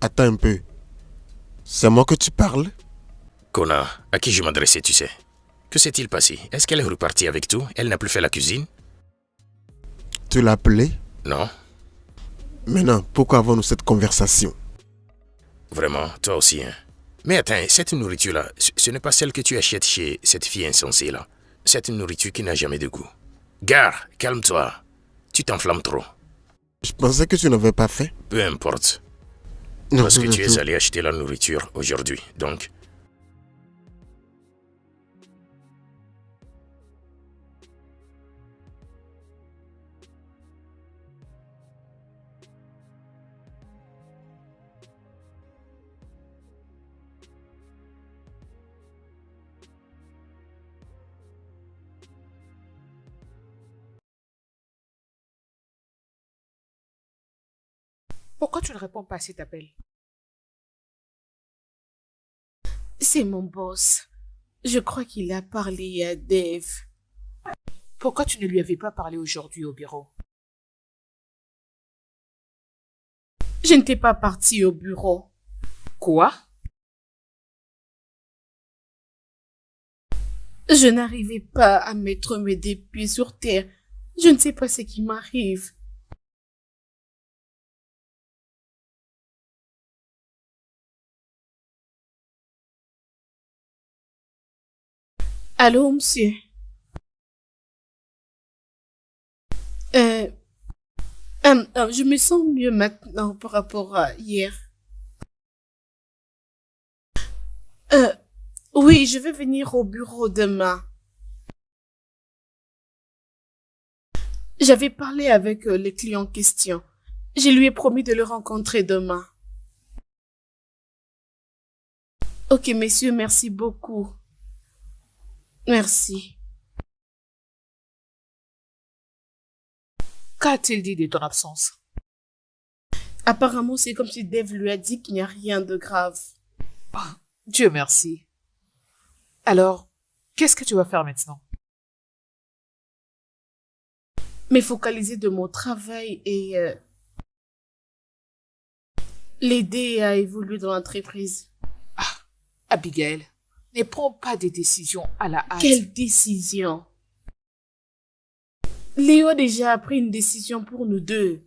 Attends un peu. C'est à moi que tu parles? Kona, à qui je m'adressais, tu sais? Que s'est-il passé? Est-ce qu'elle est repartie avec tout? Elle n'a plus fait la cuisine? Tu l'as appelée? Non? Maintenant, pourquoi avons-nous cette conversation? Vraiment, toi aussi, hein? Mais attends, cette nourriture-là, ce n'est pas celle que tu achètes chez cette fille insensée-là. C'est une nourriture qui n'a jamais de goût. Gare, calme-toi. Tu t'enflammes trop. Je pensais que tu n'avais pas fait. Peu importe. Parce que tu es allé acheter la nourriture aujourd'hui, donc... Pourquoi tu ne réponds pas à cet appel? C'est mon boss. Je crois qu'il a parlé à Dave. Pourquoi tu ne lui avais pas parlé aujourd'hui au bureau? Je n'étais pas partie au bureau. Quoi? Je n'arrivais pas à mettre mes deux pieds sur terre. Je ne sais pas ce qui m'arrive. Allô, monsieur? Je me sens mieux maintenant par rapport à hier. Oui, je vais venir au bureau demain. J'avais parlé avec le client en question. Je lui ai promis de le rencontrer demain. Ok, messieurs, merci beaucoup. Merci. Qu'a-t-il dit de ton absence? Apparemment, c'est comme si Dave lui a dit qu'il n'y a rien de grave. Dieu merci. Alors, qu'est-ce que tu vas faire maintenant? Me focaliser de mon travail et l'aider à évoluer dans l'entreprise. Abigail, ne prends pas des décisions à la hâte. Quelle décision? Léo a déjà pris une décision pour nous deux.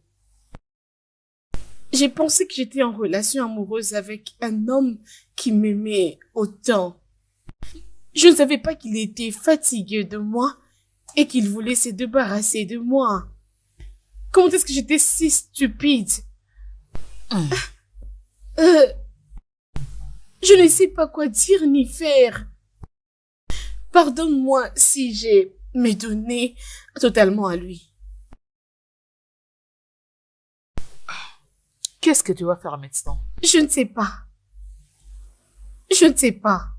J'ai pensé que j'étais en relation amoureuse avec un homme qui m'aimait autant. Je ne savais pas qu'il était fatigué de moi et qu'il voulait se débarrasser de moi. Comment est-ce que j'étais si stupide? Je ne sais pas quoi dire ni faire. Pardonne-moi si j'ai me donné totalement à lui. Qu'est-ce que tu vas faire maintenant? Je ne sais pas. Je ne sais pas.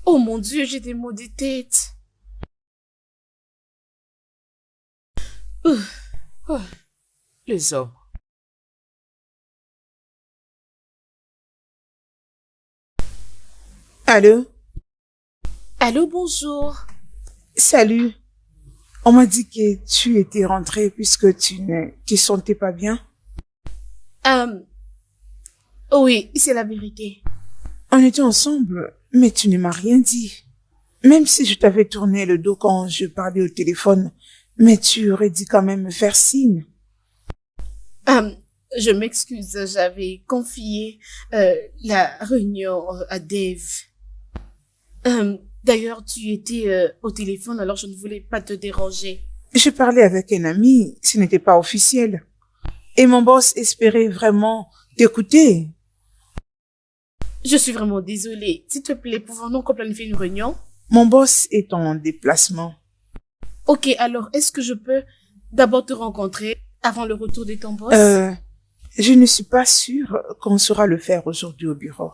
Oh mon Dieu, j'ai des maux de tête. Les hommes. Allô? Allô, bonjour. Salut. On m'a dit que tu étais rentrée puisque tu ne te sentais pas bien. Oui, c'est la vérité. On était ensemble, mais tu ne m'as rien dit. Même si je t'avais tourné le dos quand je parlais au téléphone, mais tu aurais dit quand même me faire signe. Je m'excuse, j'avais confié la réunion à Dave. D'ailleurs, tu étais au téléphone, alors je ne voulais pas te déranger. Je parlais avec un ami, ce n'était pas officiel. Et mon boss espérait vraiment t'écouter. Je suis vraiment désolée. S'il te plaît, pouvons-nous planifier une réunion? Mon boss est en déplacement. Ok, alors est-ce que je peux d'abord te rencontrer avant le retour de ton boss? Je ne suis pas sûre qu'on saura le faire aujourd'hui au bureau.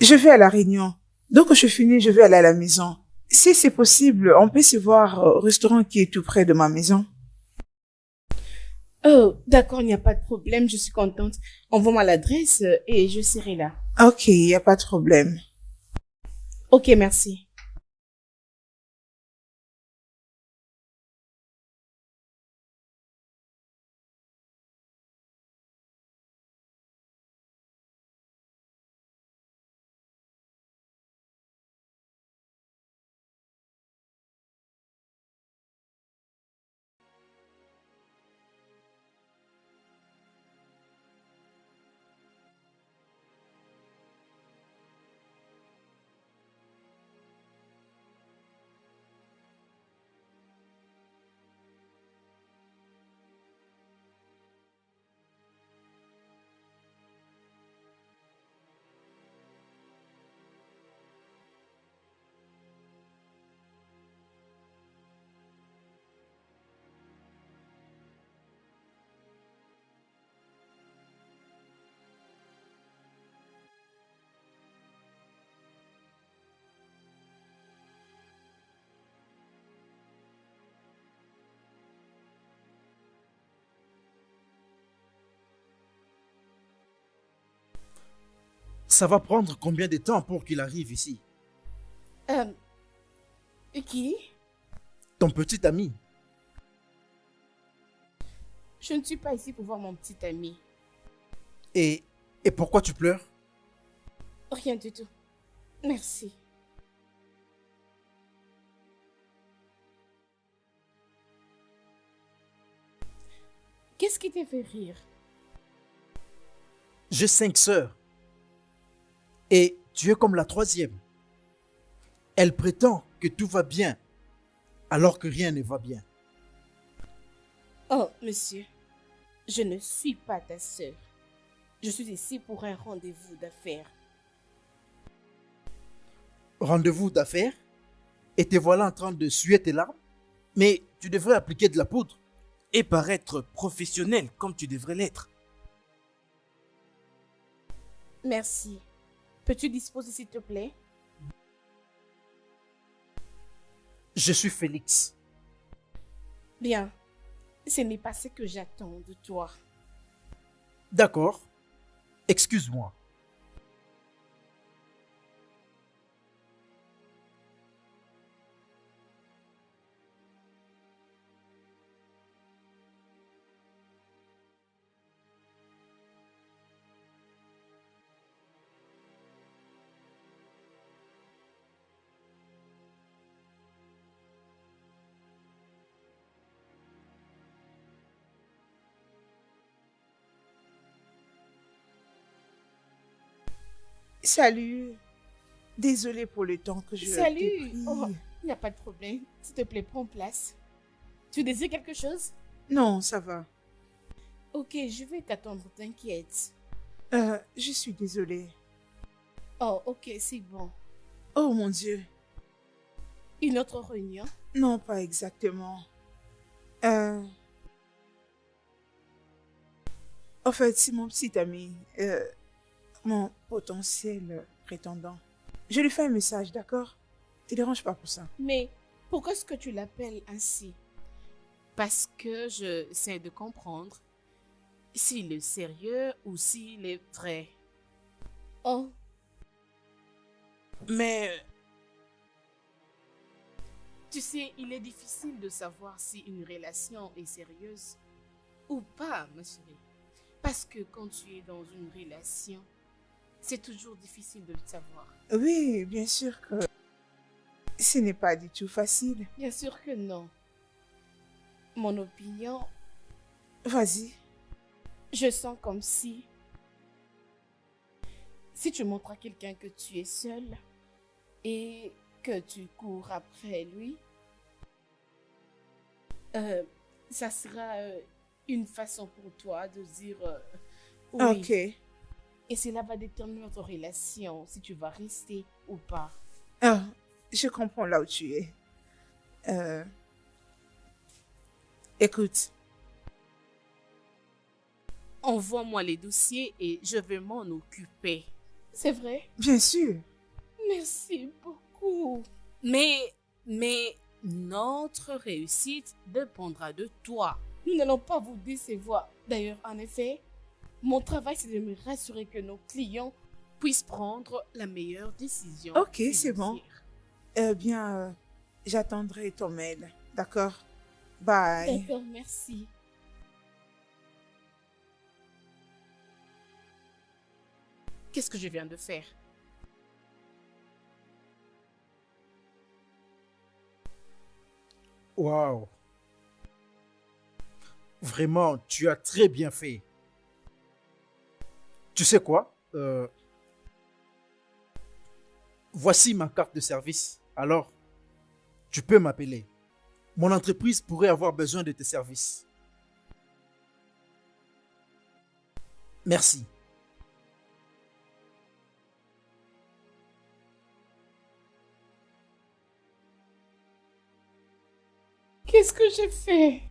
Je vais à la réunion. Donc, je finis, je vais aller à la maison. Si c'est possible, on peut se voir au restaurant qui est tout près de ma maison. Oh, d'accord, il n'y a pas de problème, je suis contente. Envoie-moi l'adresse et je serai là. Ok, il n'y a pas de problème. Ok, merci. Ça va prendre combien de temps pour qu'il arrive ici? Qui? Ton petit ami. Je ne suis pas ici pour voir mon petit ami. Et pourquoi tu pleures? Rien du tout. Merci. Qu'est-ce qui t'a fait rire? J'ai 5 sœurs. Et tu es comme la troisième. Elle prétend que tout va bien, alors que rien ne va bien. Oh, monsieur, je ne suis pas ta sœur. Je suis ici pour un rendez-vous d'affaires. Rendez-vous d'affaires? Et te voilà en train de suer tes larmes? Mais tu devrais appliquer de la poudre. Et paraître professionnel comme tu devrais l'être. Merci. Peux-tu disposer s'il te plaît? Je suis Félix. Bien. Ce n'est pas ce que j'attends de toi. D'accord. Excuse-moi. Salut. Désolée pour le temps que je t'ai Salut. pris. Oh, il n'y a pas de problème. S'il te plaît, prends place. Tu désires quelque chose? Non, ça va. Ok, je vais t'attendre, t'inquiète. Je suis désolée. Oh, ok, c'est bon. Oh mon Dieu. Une autre réunion? Non, pas exactement. En fait, c'est mon petit ami, mon potentiel prétendant. Je lui fais un message, d'accord? Te dérange pas pour ça. Mais pourquoi est-ce que tu l'appelles ainsi? Parce que je sais de comprendre s'il est sérieux ou s'il est vrai. Oh, Mais tu sais, il est difficile de savoir si une relation est sérieuse ou pas, ma chérie. Parce que quand tu es dans une relation, c'est toujours difficile de le savoir. Oui, bien sûr que ce n'est pas du tout facile. Bien sûr que non. Mon opinion, Vas-y. je sens comme si tu montres à quelqu'un que tu es seul et que tu cours après lui, ça sera une façon pour toi de dire oui. Ok. Et cela va déterminer notre relation, si tu vas rester ou pas. Ah, je comprends là où tu es. Écoute, Envoie-moi les dossiers et je vais m'en occuper. C'est vrai? bien sûr. Merci beaucoup. Mais notre réussite dépendra de toi. Nous n'allons pas vous décevoir. D'ailleurs, en effet, mon travail, c'est de me rassurer que nos clients puissent prendre la meilleure décision. Ok, c'est bon. financière. Eh bien, j'attendrai ton mail. D'accord? Bye. D'accord, merci. Qu'est-ce que je viens de faire? Waouh. Vraiment, tu as très bien fait. Tu sais quoi? Voici ma carte de service. Alors, tu peux m'appeler. Mon entreprise pourrait avoir besoin de tes services. Merci. Qu'est-ce que j'ai fait?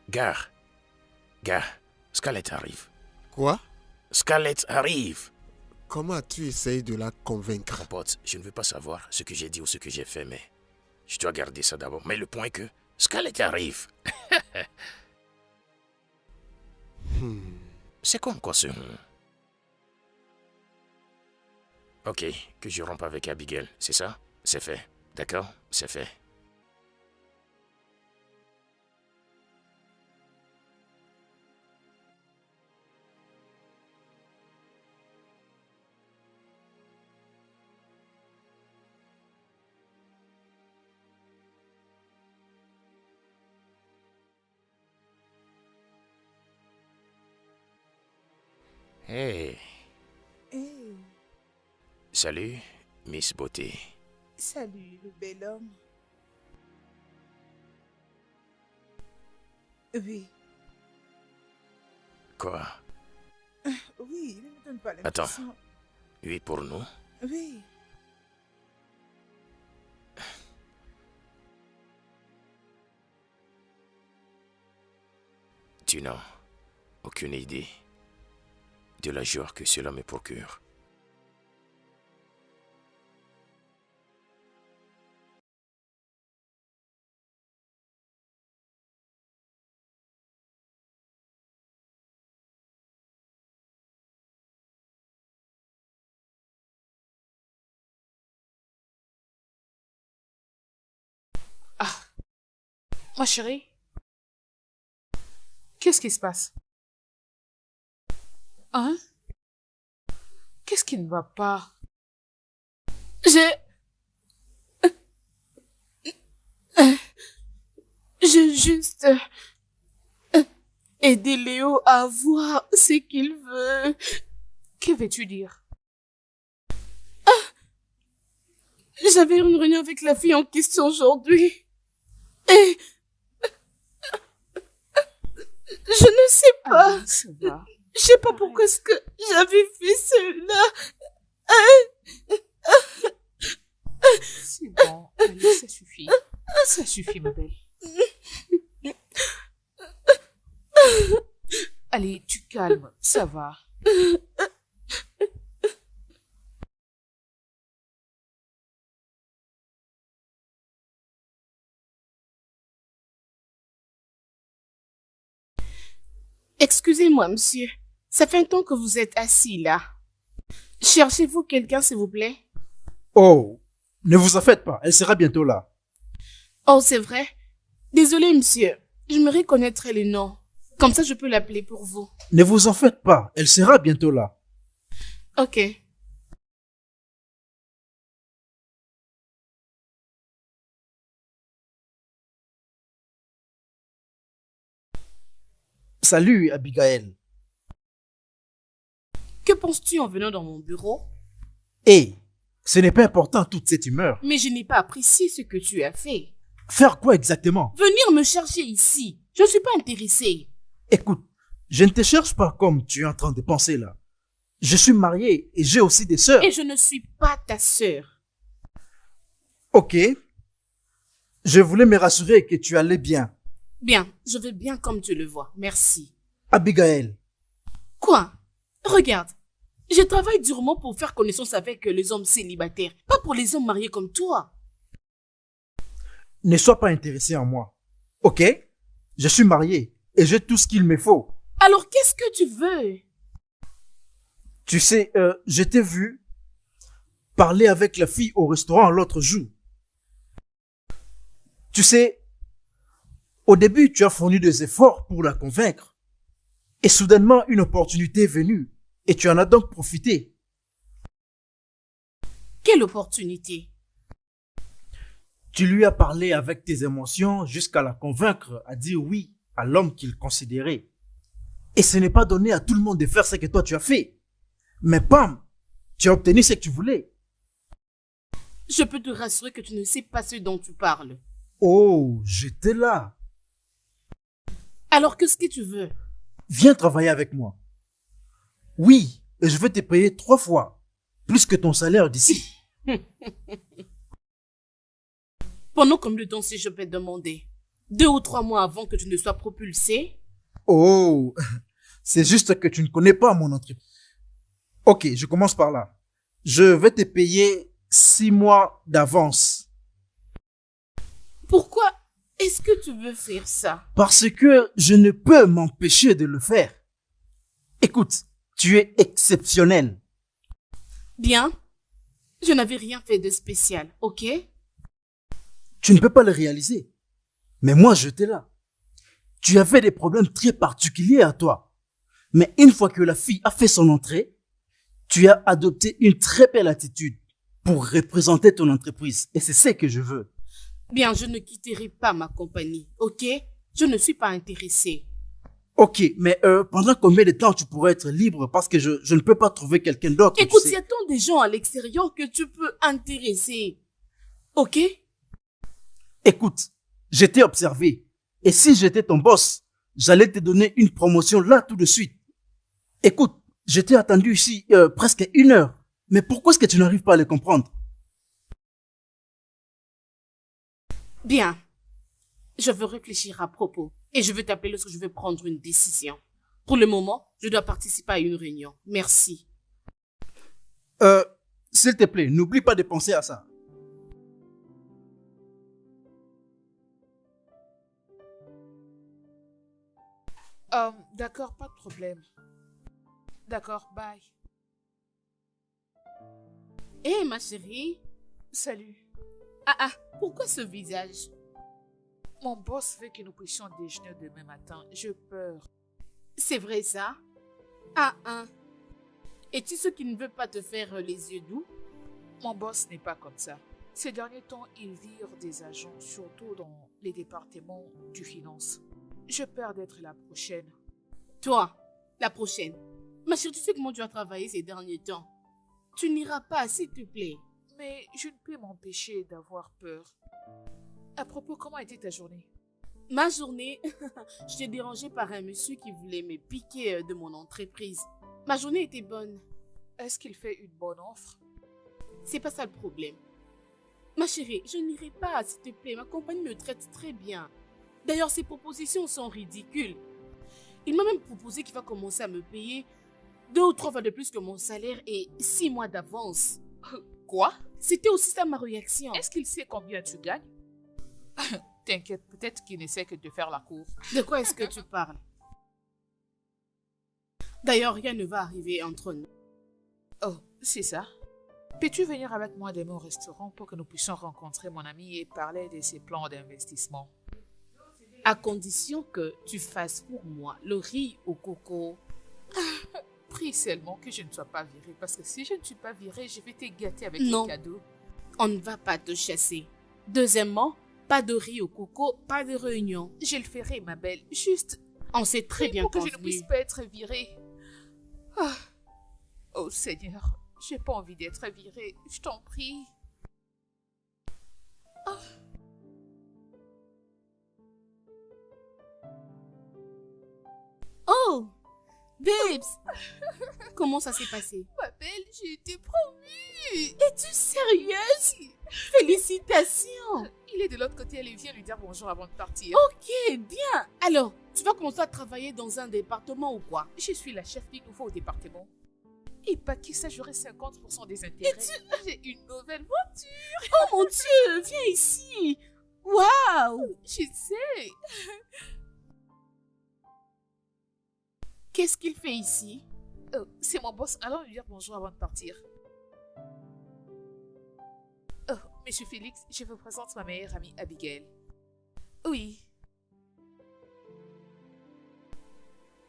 Gars, Scarlett arrive. Quoi? Scarlett arrive. Comment as-tu essayé de la convaincre? Mon pote, je ne veux pas savoir ce que j'ai dit ou ce que j'ai fait, mais je dois garder ça d'abord. Mais le point est que Scarlett arrive. C'est quoi encore ce Ok, que je rompe avec Abigail, c'est ça? C'est fait. D'accord? C'est fait. Hey, Hey, salut, Miss Beauté. salut, le bel homme. Oui, Quoi? oui, ne me donne pas Attends. l'impression. Oui, pour nous? Oui, Tu n'as aucune idée de la joie que cela me procure. Ma chérie, qu'est-ce qui se passe? Hein? Qu'est-ce qui ne va pas? J'ai juste aidé Léo à voir ce qu'il veut. Que veux-tu dire? J'avais une réunion avec la fille en question aujourd'hui. Et je ne sais pas. Ah, ça va. Je sais pas pourquoi est-ce que j'avais fait cela. C'est bon, allez, ça suffit. Ça suffit, ma belle. Allez, tu calmes, ça va. Excusez-moi, monsieur. Ça fait un temps que vous êtes assis là. Cherchez-vous quelqu'un, s'il vous plaît? Oh, ne vous en faites pas, elle sera bientôt là. Oh, c'est vrai? Désolé, monsieur. Je me reconnaîtrai le nom. Comme ça, je peux l'appeler pour vous. Ne vous en faites pas, elle sera bientôt là. Ok. Salut, Abigail. Que penses-tu en venant dans mon bureau? Hé, ce n'est pas important toute cette humeur. Mais je n'ai pas apprécié ce que tu as fait. Faire quoi exactement? Venir me chercher ici. Je ne suis pas intéressée. Écoute, je ne te cherche pas comme tu es en train de penser là. Je suis marié et j'ai aussi des sœurs. Et je ne suis pas ta sœur. Ok. Je voulais me rassurer que tu allais bien. Bien, je vais bien comme tu le vois. Merci. Abigail, Quoi? Regarde. Je travaille durement pour faire connaissance avec les hommes célibataires, pas pour les hommes mariés comme toi. ne sois pas intéressé en moi. Ok? Je suis marié et j'ai tout ce qu'il me faut. Alors qu'est-ce que tu veux? Tu sais, je t'ai vu parler avec la fille au restaurant l'autre jour. Tu sais, au début, tu as fourni des efforts pour la convaincre. Et soudainement, une opportunité est venue. Et tu en as donc profité. Quelle opportunité? Tu lui as parlé avec tes émotions jusqu'à la convaincre à dire oui à l'homme qu'il considérait. Et ce n'est pas donné à tout le monde de faire ce que toi tu as fait. Mais bam, tu as obtenu ce que tu voulais. Je peux te rassurer que tu ne sais pas ce dont tu parles. Oh, j'étais là. Alors qu'est-ce que tu veux? Viens travailler avec moi. Oui, et je vais te payer 3 fois plus que ton salaire d'ici. Pendant combien de temps si je peux te demander? 2 ou 3 mois avant que tu ne sois propulsé? Oh, c'est juste que tu ne connais pas mon entreprise. Ok, je commence par là. Je vais te payer 6 mois d'avance. Pourquoi est-ce que tu veux faire ça? Parce que je ne peux m'empêcher de le faire. Écoute, tu es exceptionnel. Bien. Je n'avais rien fait de spécial, ok? Tu ne peux pas le réaliser. Mais moi, j'étais là. Tu avais des problèmes très particuliers à toi. Mais une fois que la fille a fait son entrée, tu as adopté une très belle attitude pour représenter ton entreprise. Et c'est ce que je veux. Bien, je ne quitterai pas ma compagnie, ok? Je ne suis pas intéressée. Ok, mais pendant combien de temps tu pourrais être libre parce que je ne peux pas trouver quelqu'un d'autre. Écoute, tu il y sais. a tant de gens à l'extérieur que tu peux intéresser. Ok? Écoute, je t'ai observé. Et si j'étais ton boss, j'allais te donner une promotion là tout de suite. Écoute, je t'ai attendu ici presque 1 heure. Mais pourquoi est-ce que tu n'arrives pas à le comprendre? Bien. Je veux réfléchir à propos. Et je vais t'appeler lorsque je vais prendre une décision. Pour le moment, je dois participer à une réunion. Merci. S'il te plaît, n'oublie pas de penser à ça. D'accord, pas de problème. D'accord, bye. Hé, ma chérie. Salut. Ah, pourquoi ce visage? Mon boss veut que nous puissions déjeuner demain matin. J'ai peur. C'est vrai ça? Ah, Es-tu ce qui ne veut pas te faire les yeux doux? Mon boss n'est pas comme ça. Ces derniers temps, il vire des agents, surtout dans les départements du finance. J'ai peur d'être la prochaine. Toi, la prochaine. Ma chérie, tu sais comment tu as travaillé ces derniers temps. Tu n'iras pas, s'il te plaît. Mais je ne peux m'empêcher d'avoir peur. À propos, comment était ta journée? Ma journée, je t'ai dérangé par un monsieur qui voulait me piquer de mon entreprise. Ma journée était bonne. Est-ce qu'il fait une bonne offre? C'est pas ça le problème. Ma chérie, je n'irai pas, s'il te plaît. Ma compagnie me traite très bien. D'ailleurs, ses propositions sont ridicules. Il m'a même proposé qu'il va commencer à me payer 2 ou 3 fois de plus que mon salaire et 6 mois d'avance. Quoi? C'était aussi ça ma réaction. Est-ce qu'il sait combien tu gagnes? T'inquiète, peut-être qu'il n'essaie que de faire la cour. De quoi est-ce que tu parles? D'ailleurs, rien ne va arriver entre nous. Oh, c'est ça. Peux-tu venir avec moi demain au restaurant pour que nous puissions rencontrer mon ami et parler de ses plans d'investissement? À condition que tu fasses pour moi le riz au coco. Prie seulement que je ne sois pas virée, parce que si je ne suis pas virée, je vais te gâter avec Non. des cadeaux. On ne va pas te chasser. Deuxièmement, pas de riz au coco, pas de réunion. Je le ferai, ma belle. Juste On s'est très bien pour que je ne convenu. puisse pas être virée. Ah. Oh Seigneur, j'ai pas envie d'être virée. Je t'en prie. Ah. Oh, babes, comment ça s'est passé? Ma belle, j'ai été promue. Es-tu sérieuse? Félicitations. Il est de l'autre côté, elle vient lui dire bonjour avant de partir. Ok, bien. Alors, tu vas commencer à travailler dans un département ou quoi? Je suis la chef du nouveau département. Et pas qui ça, j'aurai 50% des intérêts. J'ai une nouvelle voiture. Oh mon Dieu, viens ici. Waouh. Je sais. Qu'est-ce qu'il fait ici? Oh, c'est mon boss. Allons lui dire bonjour avant de partir. Oh, Monsieur Félix, je vous présente ma meilleure amie Abigail. Oui.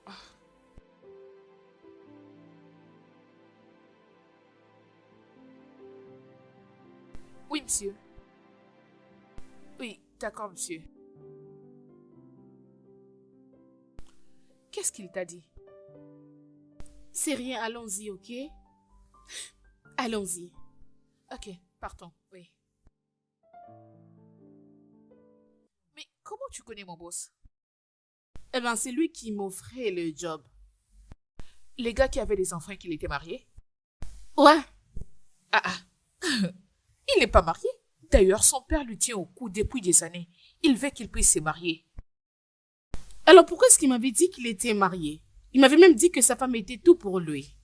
Ah. Oui, monsieur. Oui, d'accord, monsieur. Qu'est-ce qu'il t'a dit? C'est rien, allons-y, ok? Allons-y. Ok, partons, oui. Mais comment tu connais mon boss? Eh ben, c'est lui qui m'offrait le job. Les gars qui avaient des enfants et qui étaient mariés? Ouais. Ah ah. Il n'est pas marié. D'ailleurs, son père lui tient au cou depuis des années. Il veut qu'il puisse se marier. Alors pourquoi est-ce qu'il m'avait dit qu'il était marié? Il m'avait même dit que sa femme était tout pour lui.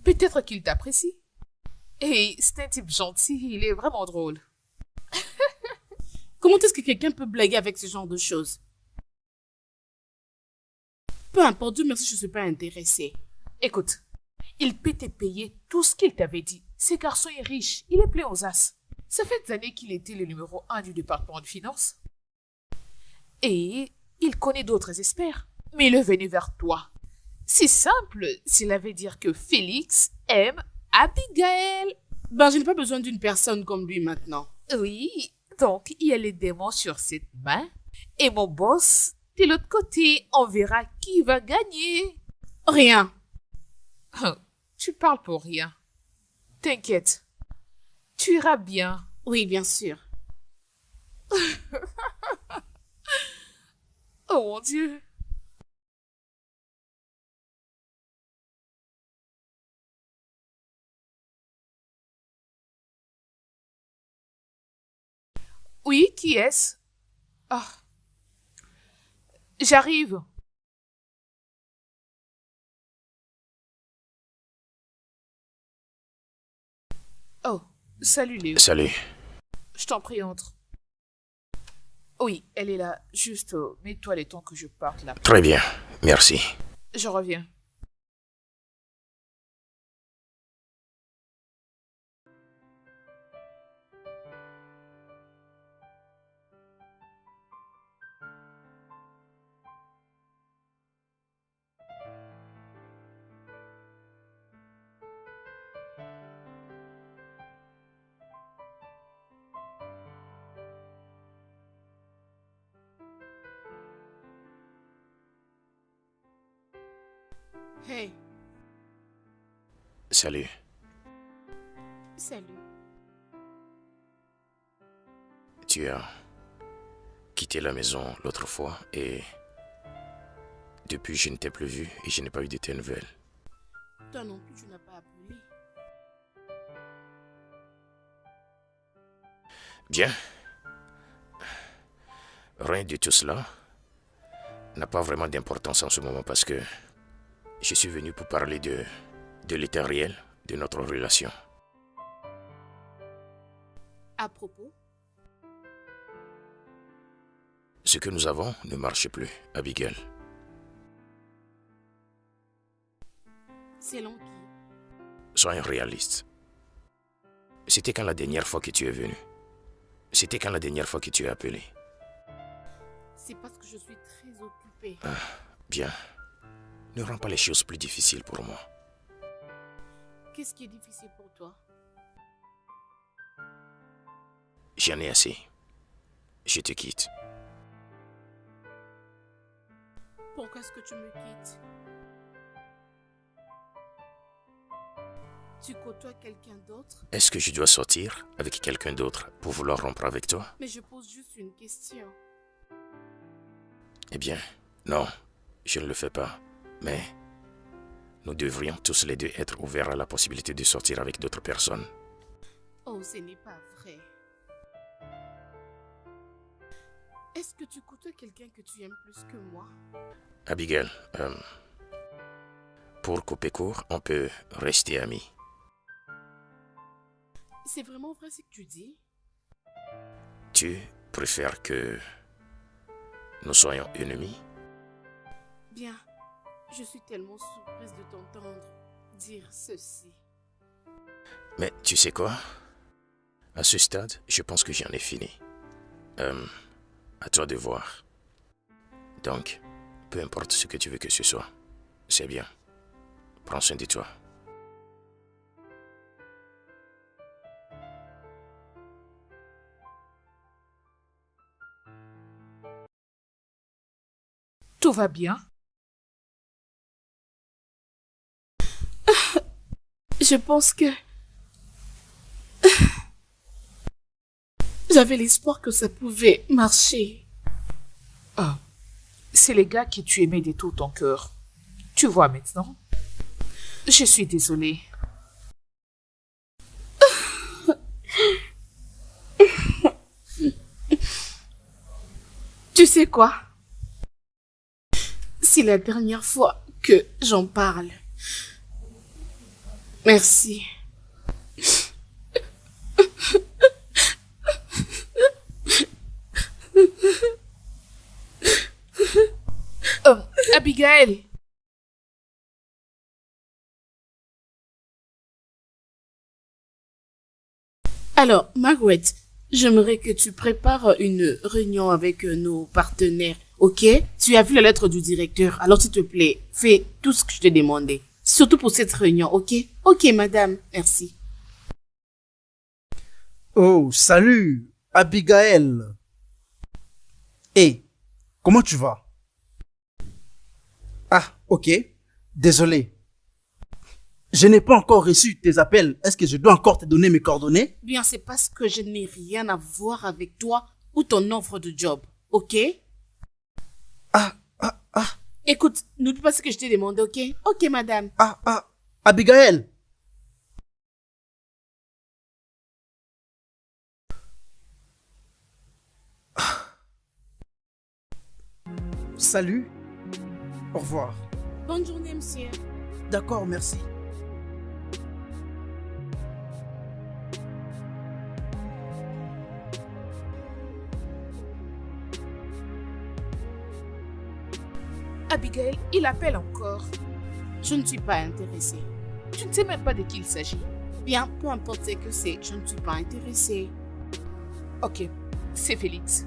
Peut-être qu'il t'apprécie. Et c'est un type gentil, il est vraiment drôle. Comment est-ce que quelqu'un peut blaguer avec ce genre de choses? Peu importe, Dieu merci, je ne suis pas intéressée. Écoute, il peut te payer tout ce qu'il t'avait dit. Ce garçon est riche, il est plein aux as. Ça fait des années qu'il était le numéro 1 du département de finances. Et il connaît d'autres experts, mais il est venu vers toi. C'est simple, cela veut dire que Félix aime Abigail. Ben, je n'ai pas besoin d'une personne comme lui maintenant. Oui, donc il y a les démons sur cette main. Et mon boss, de l'autre côté, on verra qui va gagner. Rien. Tu parles pour rien. T'inquiète, tu iras bien. Oui, bien sûr. Oh mon Dieu. Oui, qui est-ce? Ah. J'arrive. Oh, salut Léo. Salut. Je t'en prie, entre. Oui, elle est là. Juste, mets-toi les temps que je parte là. Très bien, merci. Je reviens. Hey, Salut. salut. Tu as quitté la maison l'autre fois et depuis je ne t'ai plus vu et je n'ai pas eu de tes nouvelles. Toi non plus, tu n'as pas appelé. Bien. Rien de tout cela n'a pas vraiment d'importance en ce moment parce que je suis venu pour parler de l'état réel de notre relation. À propos, Ce que nous avons ne marche plus, Abigail. selon qui? Soyons réalistes. C'était quand la dernière fois que tu es venu? C'était quand la dernière fois que tu es appelé? C'est parce que je suis très occupée. Bien. Ne rends pas les choses plus difficiles pour moi. Qu'est-ce qui est difficile pour toi? J'en ai assez. Je te quitte. Pourquoi est-ce que tu me quittes? Tu côtoies quelqu'un d'autre? Est-ce que je dois sortir avec quelqu'un d'autre pour vouloir rompre avec toi? Mais je pose juste une question. Eh bien, non, je ne le fais pas. Mais nous devrions tous les deux être ouverts à la possibilité de sortir avec d'autres personnes. Oh, ce n'est pas vrai. Est-ce que tu côtoies quelqu'un que tu aimes plus que moi? Abigail, pour couper court, on peut rester amis. C'est vraiment vrai ce que tu dis? Tu préfères que nous soyons ennemis? Bien, je suis tellement surprise de t'entendre dire ceci. Mais tu sais quoi? À ce stade, je pense que j'en ai fini. À toi de voir. Donc, peu importe ce que tu veux que ce soit, c'est bien. Prends soin de toi. Tout va bien? Je pense que... J'avais l'espoir que ça pouvait marcher. Ah, c'est les gars que tu aimais de tout ton cœur. Tu vois maintenant? Je suis désolée. Tu sais quoi? C'est la dernière fois que j'en parle. Merci. Abigail! Alors, Margaret, j'aimerais que tu prépares une réunion avec nos partenaires, ok? Tu as vu la lettre du directeur, alors s'il te plaît, fais tout ce que je t'ai demandé. Surtout pour cette réunion, ok? Ok, madame, merci. Oh, salut, Abigail. Hé, comment tu vas? Ah, ok. Désolé. Je n'ai pas encore reçu tes appels. Est-ce que je dois encore te donner mes coordonnées? Bien, c'est parce que je n'ai rien à voir avec toi ou ton offre de job, ok? Ah. Écoute, n'oublie pas ce que je t'ai demandé, ok? Ok, madame. Abigail. Salut. Au revoir. Bonne journée, monsieur. D'accord, merci. Abigail, il appelle encore. Je ne suis pas intéressée. Tu ne sais même pas de qui il s'agit. Bien, peu importe ce que c'est, je ne suis pas intéressée. Ok, c'est Félix.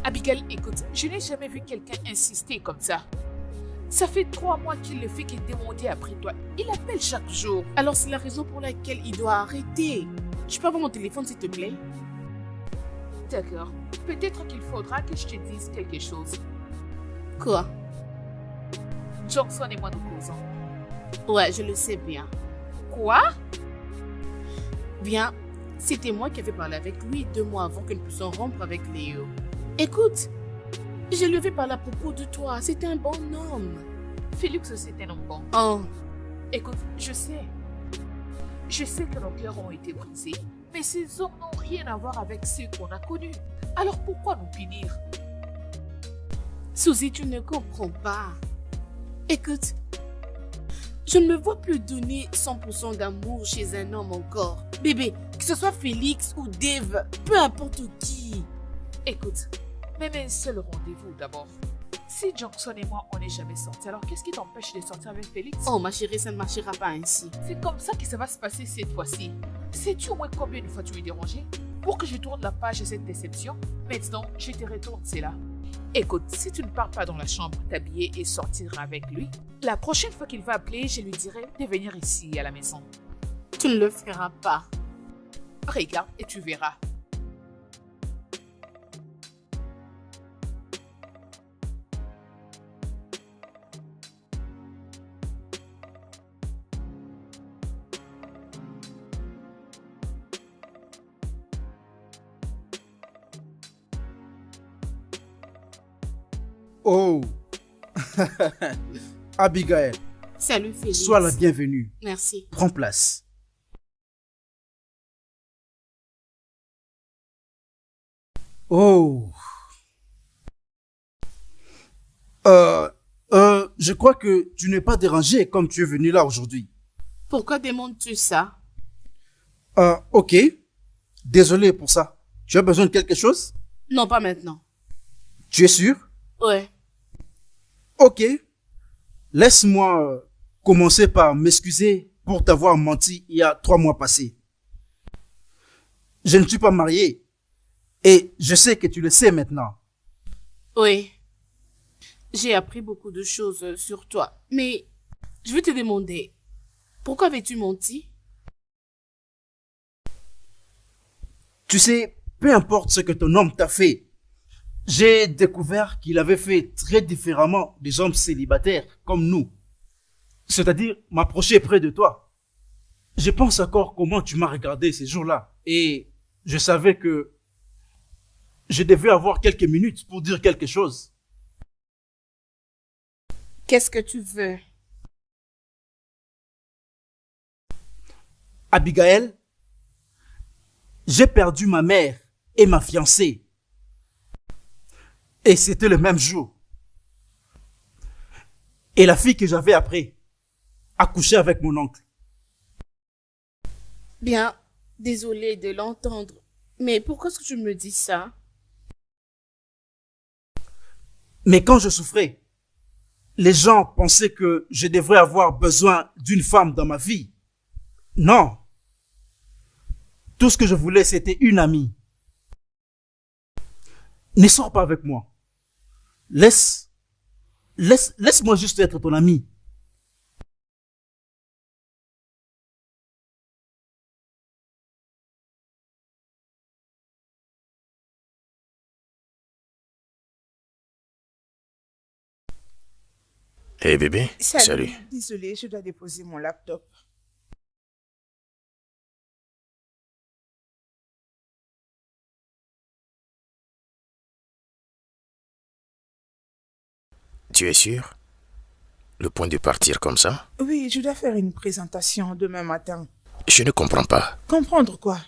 Abigail, écoute, je n'ai jamais vu quelqu'un insister comme ça. Ça fait 3 mois qu'il le fait qu'il demandait après toi. Il appelle chaque jour. Alors c'est la raison pour laquelle il doit arrêter. Je peux avoir mon téléphone, s'il te plaît? D'accord. Peut-être qu'il faudra que je te dise quelque chose. Quoi? Johnson et moi nous causons. Ouais, je le sais bien. Quoi? Bien, c'était moi qui avais parlé avec lui 2 mois avant que nous puissions rompre avec Léo. Écoute, je lui avais parlé à propos de toi. C'était un bon homme. Félix, c'était un homme bon. Oh, Écoute, je sais. Je sais que nos cœurs ont été brisés, mais ces hommes n'ont rien à voir avec ceux qu'on a connus. Alors pourquoi nous punir? Suzy, tu ne comprends pas. Écoute, je ne me vois plus donner 100% d'amour chez un homme encore. Bébé, que ce soit Félix ou Dave, peu importe qui. Écoute, même un seul rendez-vous d'abord. Si Johnson et moi, on n'est jamais sortis, alors qu'est-ce qui t'empêche de sortir avec Félix? Oh ma chérie, ça ne marchera pas ainsi. C'est comme ça que ça va se passer cette fois-ci. Sais-tu au moins combien de fois tu es dérangé? Pour que je tourne la page de cette déception, maintenant, je te retourne cela. Écoute, si tu ne pars pas dans la chambre t'habiller et sortir avec lui, la prochaine fois qu'il va appeler, je lui dirai de venir ici à la maison. Tu ne le feras pas. Regarde et tu verras. Oh, Abigail, Salut Félix. sois la bienvenue. Merci. Prends place. Oh. Je crois que tu n'es pas dérangé comme tu es venu là aujourd'hui. Pourquoi demandes-tu ça? Ok. Désolé pour ça. Tu as besoin de quelque chose? Non, pas maintenant. Tu es sûr? Ouais. Ok. Laisse-moi commencer par m'excuser pour t'avoir menti il y a 3 mois passés. Je ne suis pas marié. Et je sais que tu le sais maintenant. Oui. J'ai appris beaucoup de choses sur toi. Mais je veux te demander, pourquoi avais-tu menti? Tu sais, peu importe ce que ton homme t'a fait, j'ai découvert qu'il avait fait très différemment des hommes célibataires comme nous. C'est-à-dire m'approcher près de toi. Je pense encore comment tu m'as regardé ces jours-là. Et je savais que je devais avoir quelques minutes pour dire quelque chose. Qu'est-ce que tu veux? Abigail, j'ai perdu ma mère et ma fiancée. Et c'était le même jour. Et la fille que j'avais après a couché avec mon oncle. Bien, désolée de l'entendre. Mais pourquoi est-ce que tu me dis ça? Mais quand je souffrais, les gens pensaient que je devrais avoir besoin d'une femme dans ma vie. Non. Tout ce que je voulais, c'était une amie. Ne sors pas avec moi. Laisse-moi juste être ton ami. Hey bébé, salut. Désolée, je dois déposer mon laptop. Tu es sûr? Le point de partir comme ça? Oui, je dois faire une présentation demain matin. Je ne comprends pas. Comprendre quoi?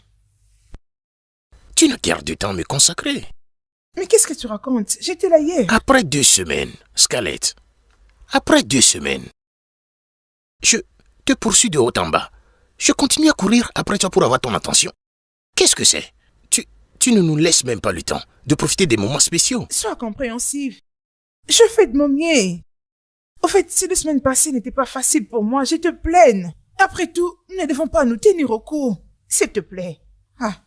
Tu n'as guère de temps à me consacrer. Mais qu'est-ce que tu racontes? J'étais là hier. Après 2 semaines, Scarlett. Après 2 semaines. Je te poursuis de haut en bas. Je continue à courir après toi pour avoir ton attention. Qu'est-ce que c'est? Tu ne nous laisses même pas le temps de profiter des moments spéciaux. Sois compréhensif. Je fais de mon mieux. Au fait, ces 2 semaines passées n'étaient pas faciles pour moi. Je te plains. Après tout, nous ne devons pas nous tenir au cou. S'il te plaît. Ah.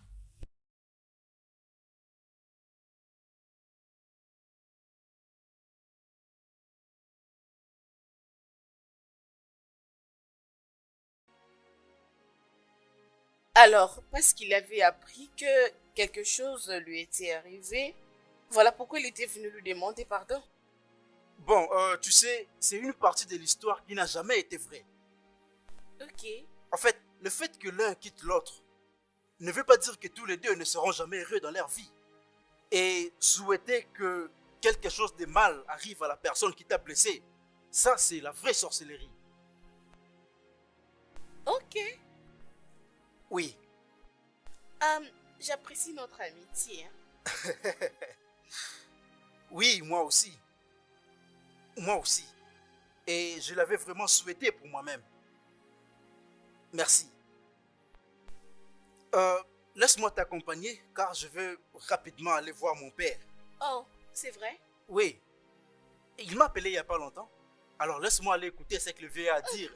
Alors, parce qu'il avait appris que quelque chose lui était arrivé, voilà pourquoi il était venu lui demander pardon. Bon, tu sais, c'est une partie de l'histoire qui n'a jamais été vraie. Ok. En fait, le fait que l'un quitte l'autre ne veut pas dire que tous les deux ne seront jamais heureux dans leur vie. Et souhaiter que quelque chose de mal arrive à la personne qui t'a blessé, ça c'est la vraie sorcellerie. Ok. Oui. J'apprécie notre amitié. Oui, moi aussi. Moi aussi. Et je l'avais vraiment souhaité pour moi-même. Merci. Laisse-moi t'accompagner car je veux rapidement aller voir mon père. Oh, c'est vrai? Oui. Il m'a appelé il n'y a pas longtemps. Alors laisse-moi aller écouter ce que le vieux a à dire.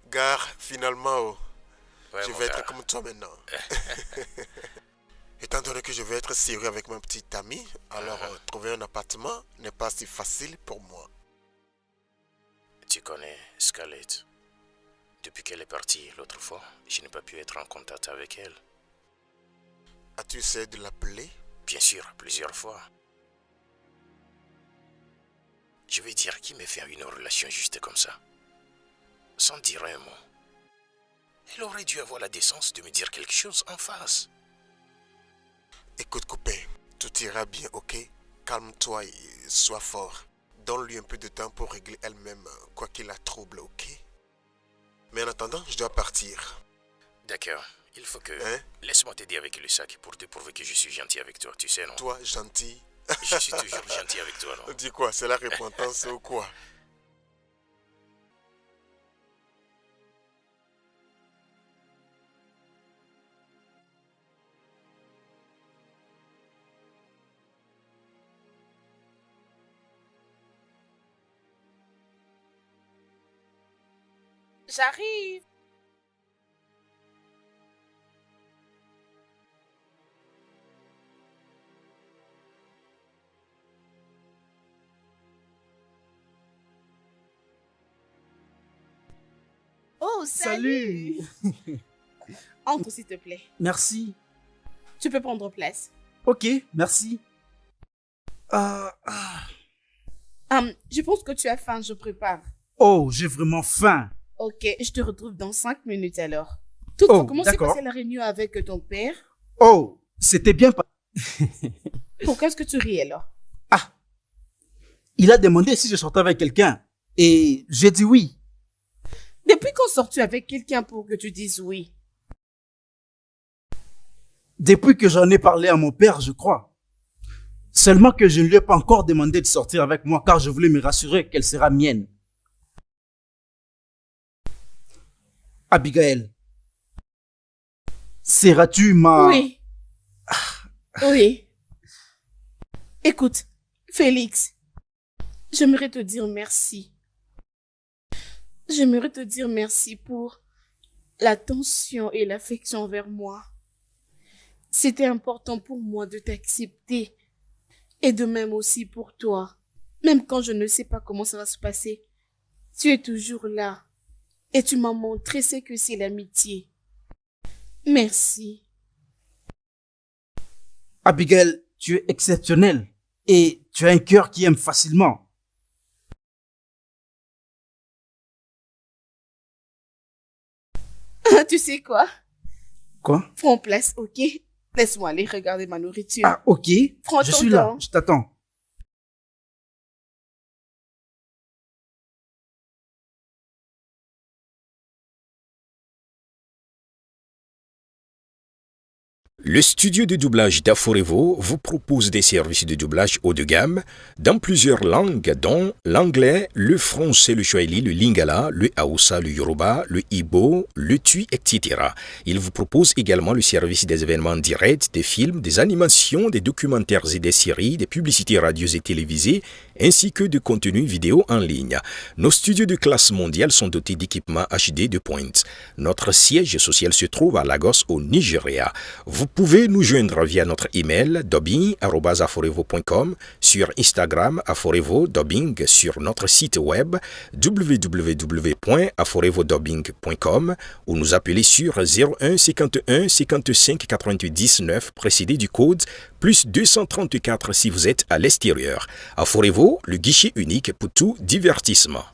Gare, finalement, Ouais, je mon vais être gars. comme toi maintenant. Étant donné que je vais être sérieux avec ma petite amie, alors trouver un appartement n'est pas si facile pour moi. Tu connais Scarlett. Depuis qu'elle est partie l'autre fois, je n'ai pas pu être en contact avec elle. As-tu essayé de l'appeler? Bien sûr, plusieurs fois. Je veux dire, qui me fait une relation juste comme ça? Sans dire un mot. Elle aurait dû avoir la décence de me dire quelque chose en face. Écoute, copain, tout ira bien, ok? Calme-toi et sois fort. Donne-lui un peu de temps pour régler elle-même quoi qu'il la trouble, ok? Mais en attendant, je dois partir. D'accord, il faut que... Hein? Laisse-moi t'aider avec le sac pour te prouver que je suis gentil avec toi, tu sais, non? Toi, gentil. Je suis toujours gentil avec toi, non? Dis quoi? C'est la repentance ou quoi? J'arrive. Oh, salut. Entre, s'il te plaît. Merci. Tu peux prendre place. Ok, merci. Je pense que tu as faim, je prépare. Oh, j'ai vraiment faim. Ok, je te retrouve dans 5 minutes alors. Tout Oh, comment s'est d'accord. passée la réunion avec ton père? Oh, c'était bien. Pourquoi est-ce que tu ris alors? Ah, il a demandé si je sortais avec quelqu'un. Et j'ai dit oui. Depuis quand sors-tu avec quelqu'un pour que tu dises oui? Depuis que j'en ai parlé à mon père, je crois. Seulement que je ne lui ai pas encore demandé de sortir avec moi car je voulais me rassurer qu'elle sera mienne. Abigail, seras-tu ma... Oui. Oui. Écoute, Félix, j'aimerais te dire merci. J'aimerais te dire merci pour l'attention et l'affection envers moi. C'était important pour moi de t'accepter et de même aussi pour toi. Même quand je ne sais pas comment ça va se passer, tu es toujours là et tu m'as montré ce que c'est l'amitié. Merci. Abigail, tu es exceptionnelle et tu as un cœur qui aime facilement. Tu sais quoi? Quoi? Prends place, ok? Laisse-moi aller regarder ma nourriture. Ah, ok. Prends Je ton suis là, temps. je t'attends. Le studio de doublage d'Aforevo vous propose des services de doublage haut de gamme dans plusieurs langues dont l'anglais, le français, le swahili, le lingala, le hausa, le yoruba, le igbo, le tui, etc. Il vous propose également le service des événements directs, des films, des animations, des documentaires et des séries, des publicités radios et télévisées ainsi que de contenus vidéo en ligne. Nos studios de classe mondiale sont dotés d'équipements HD de pointe. Notre siège social se trouve à Lagos, au Nigeria. Vous pouvez nous joindre via notre email dubbing@aforevo.com, sur Instagram aforevo-dubbing, sur notre site web www.aforevo-dubbing.com ou nous appeler sur 01 51 55 99 précédé du code plus 234 si vous êtes à l'extérieur. Aforevo, le guichet unique pour tout divertissement.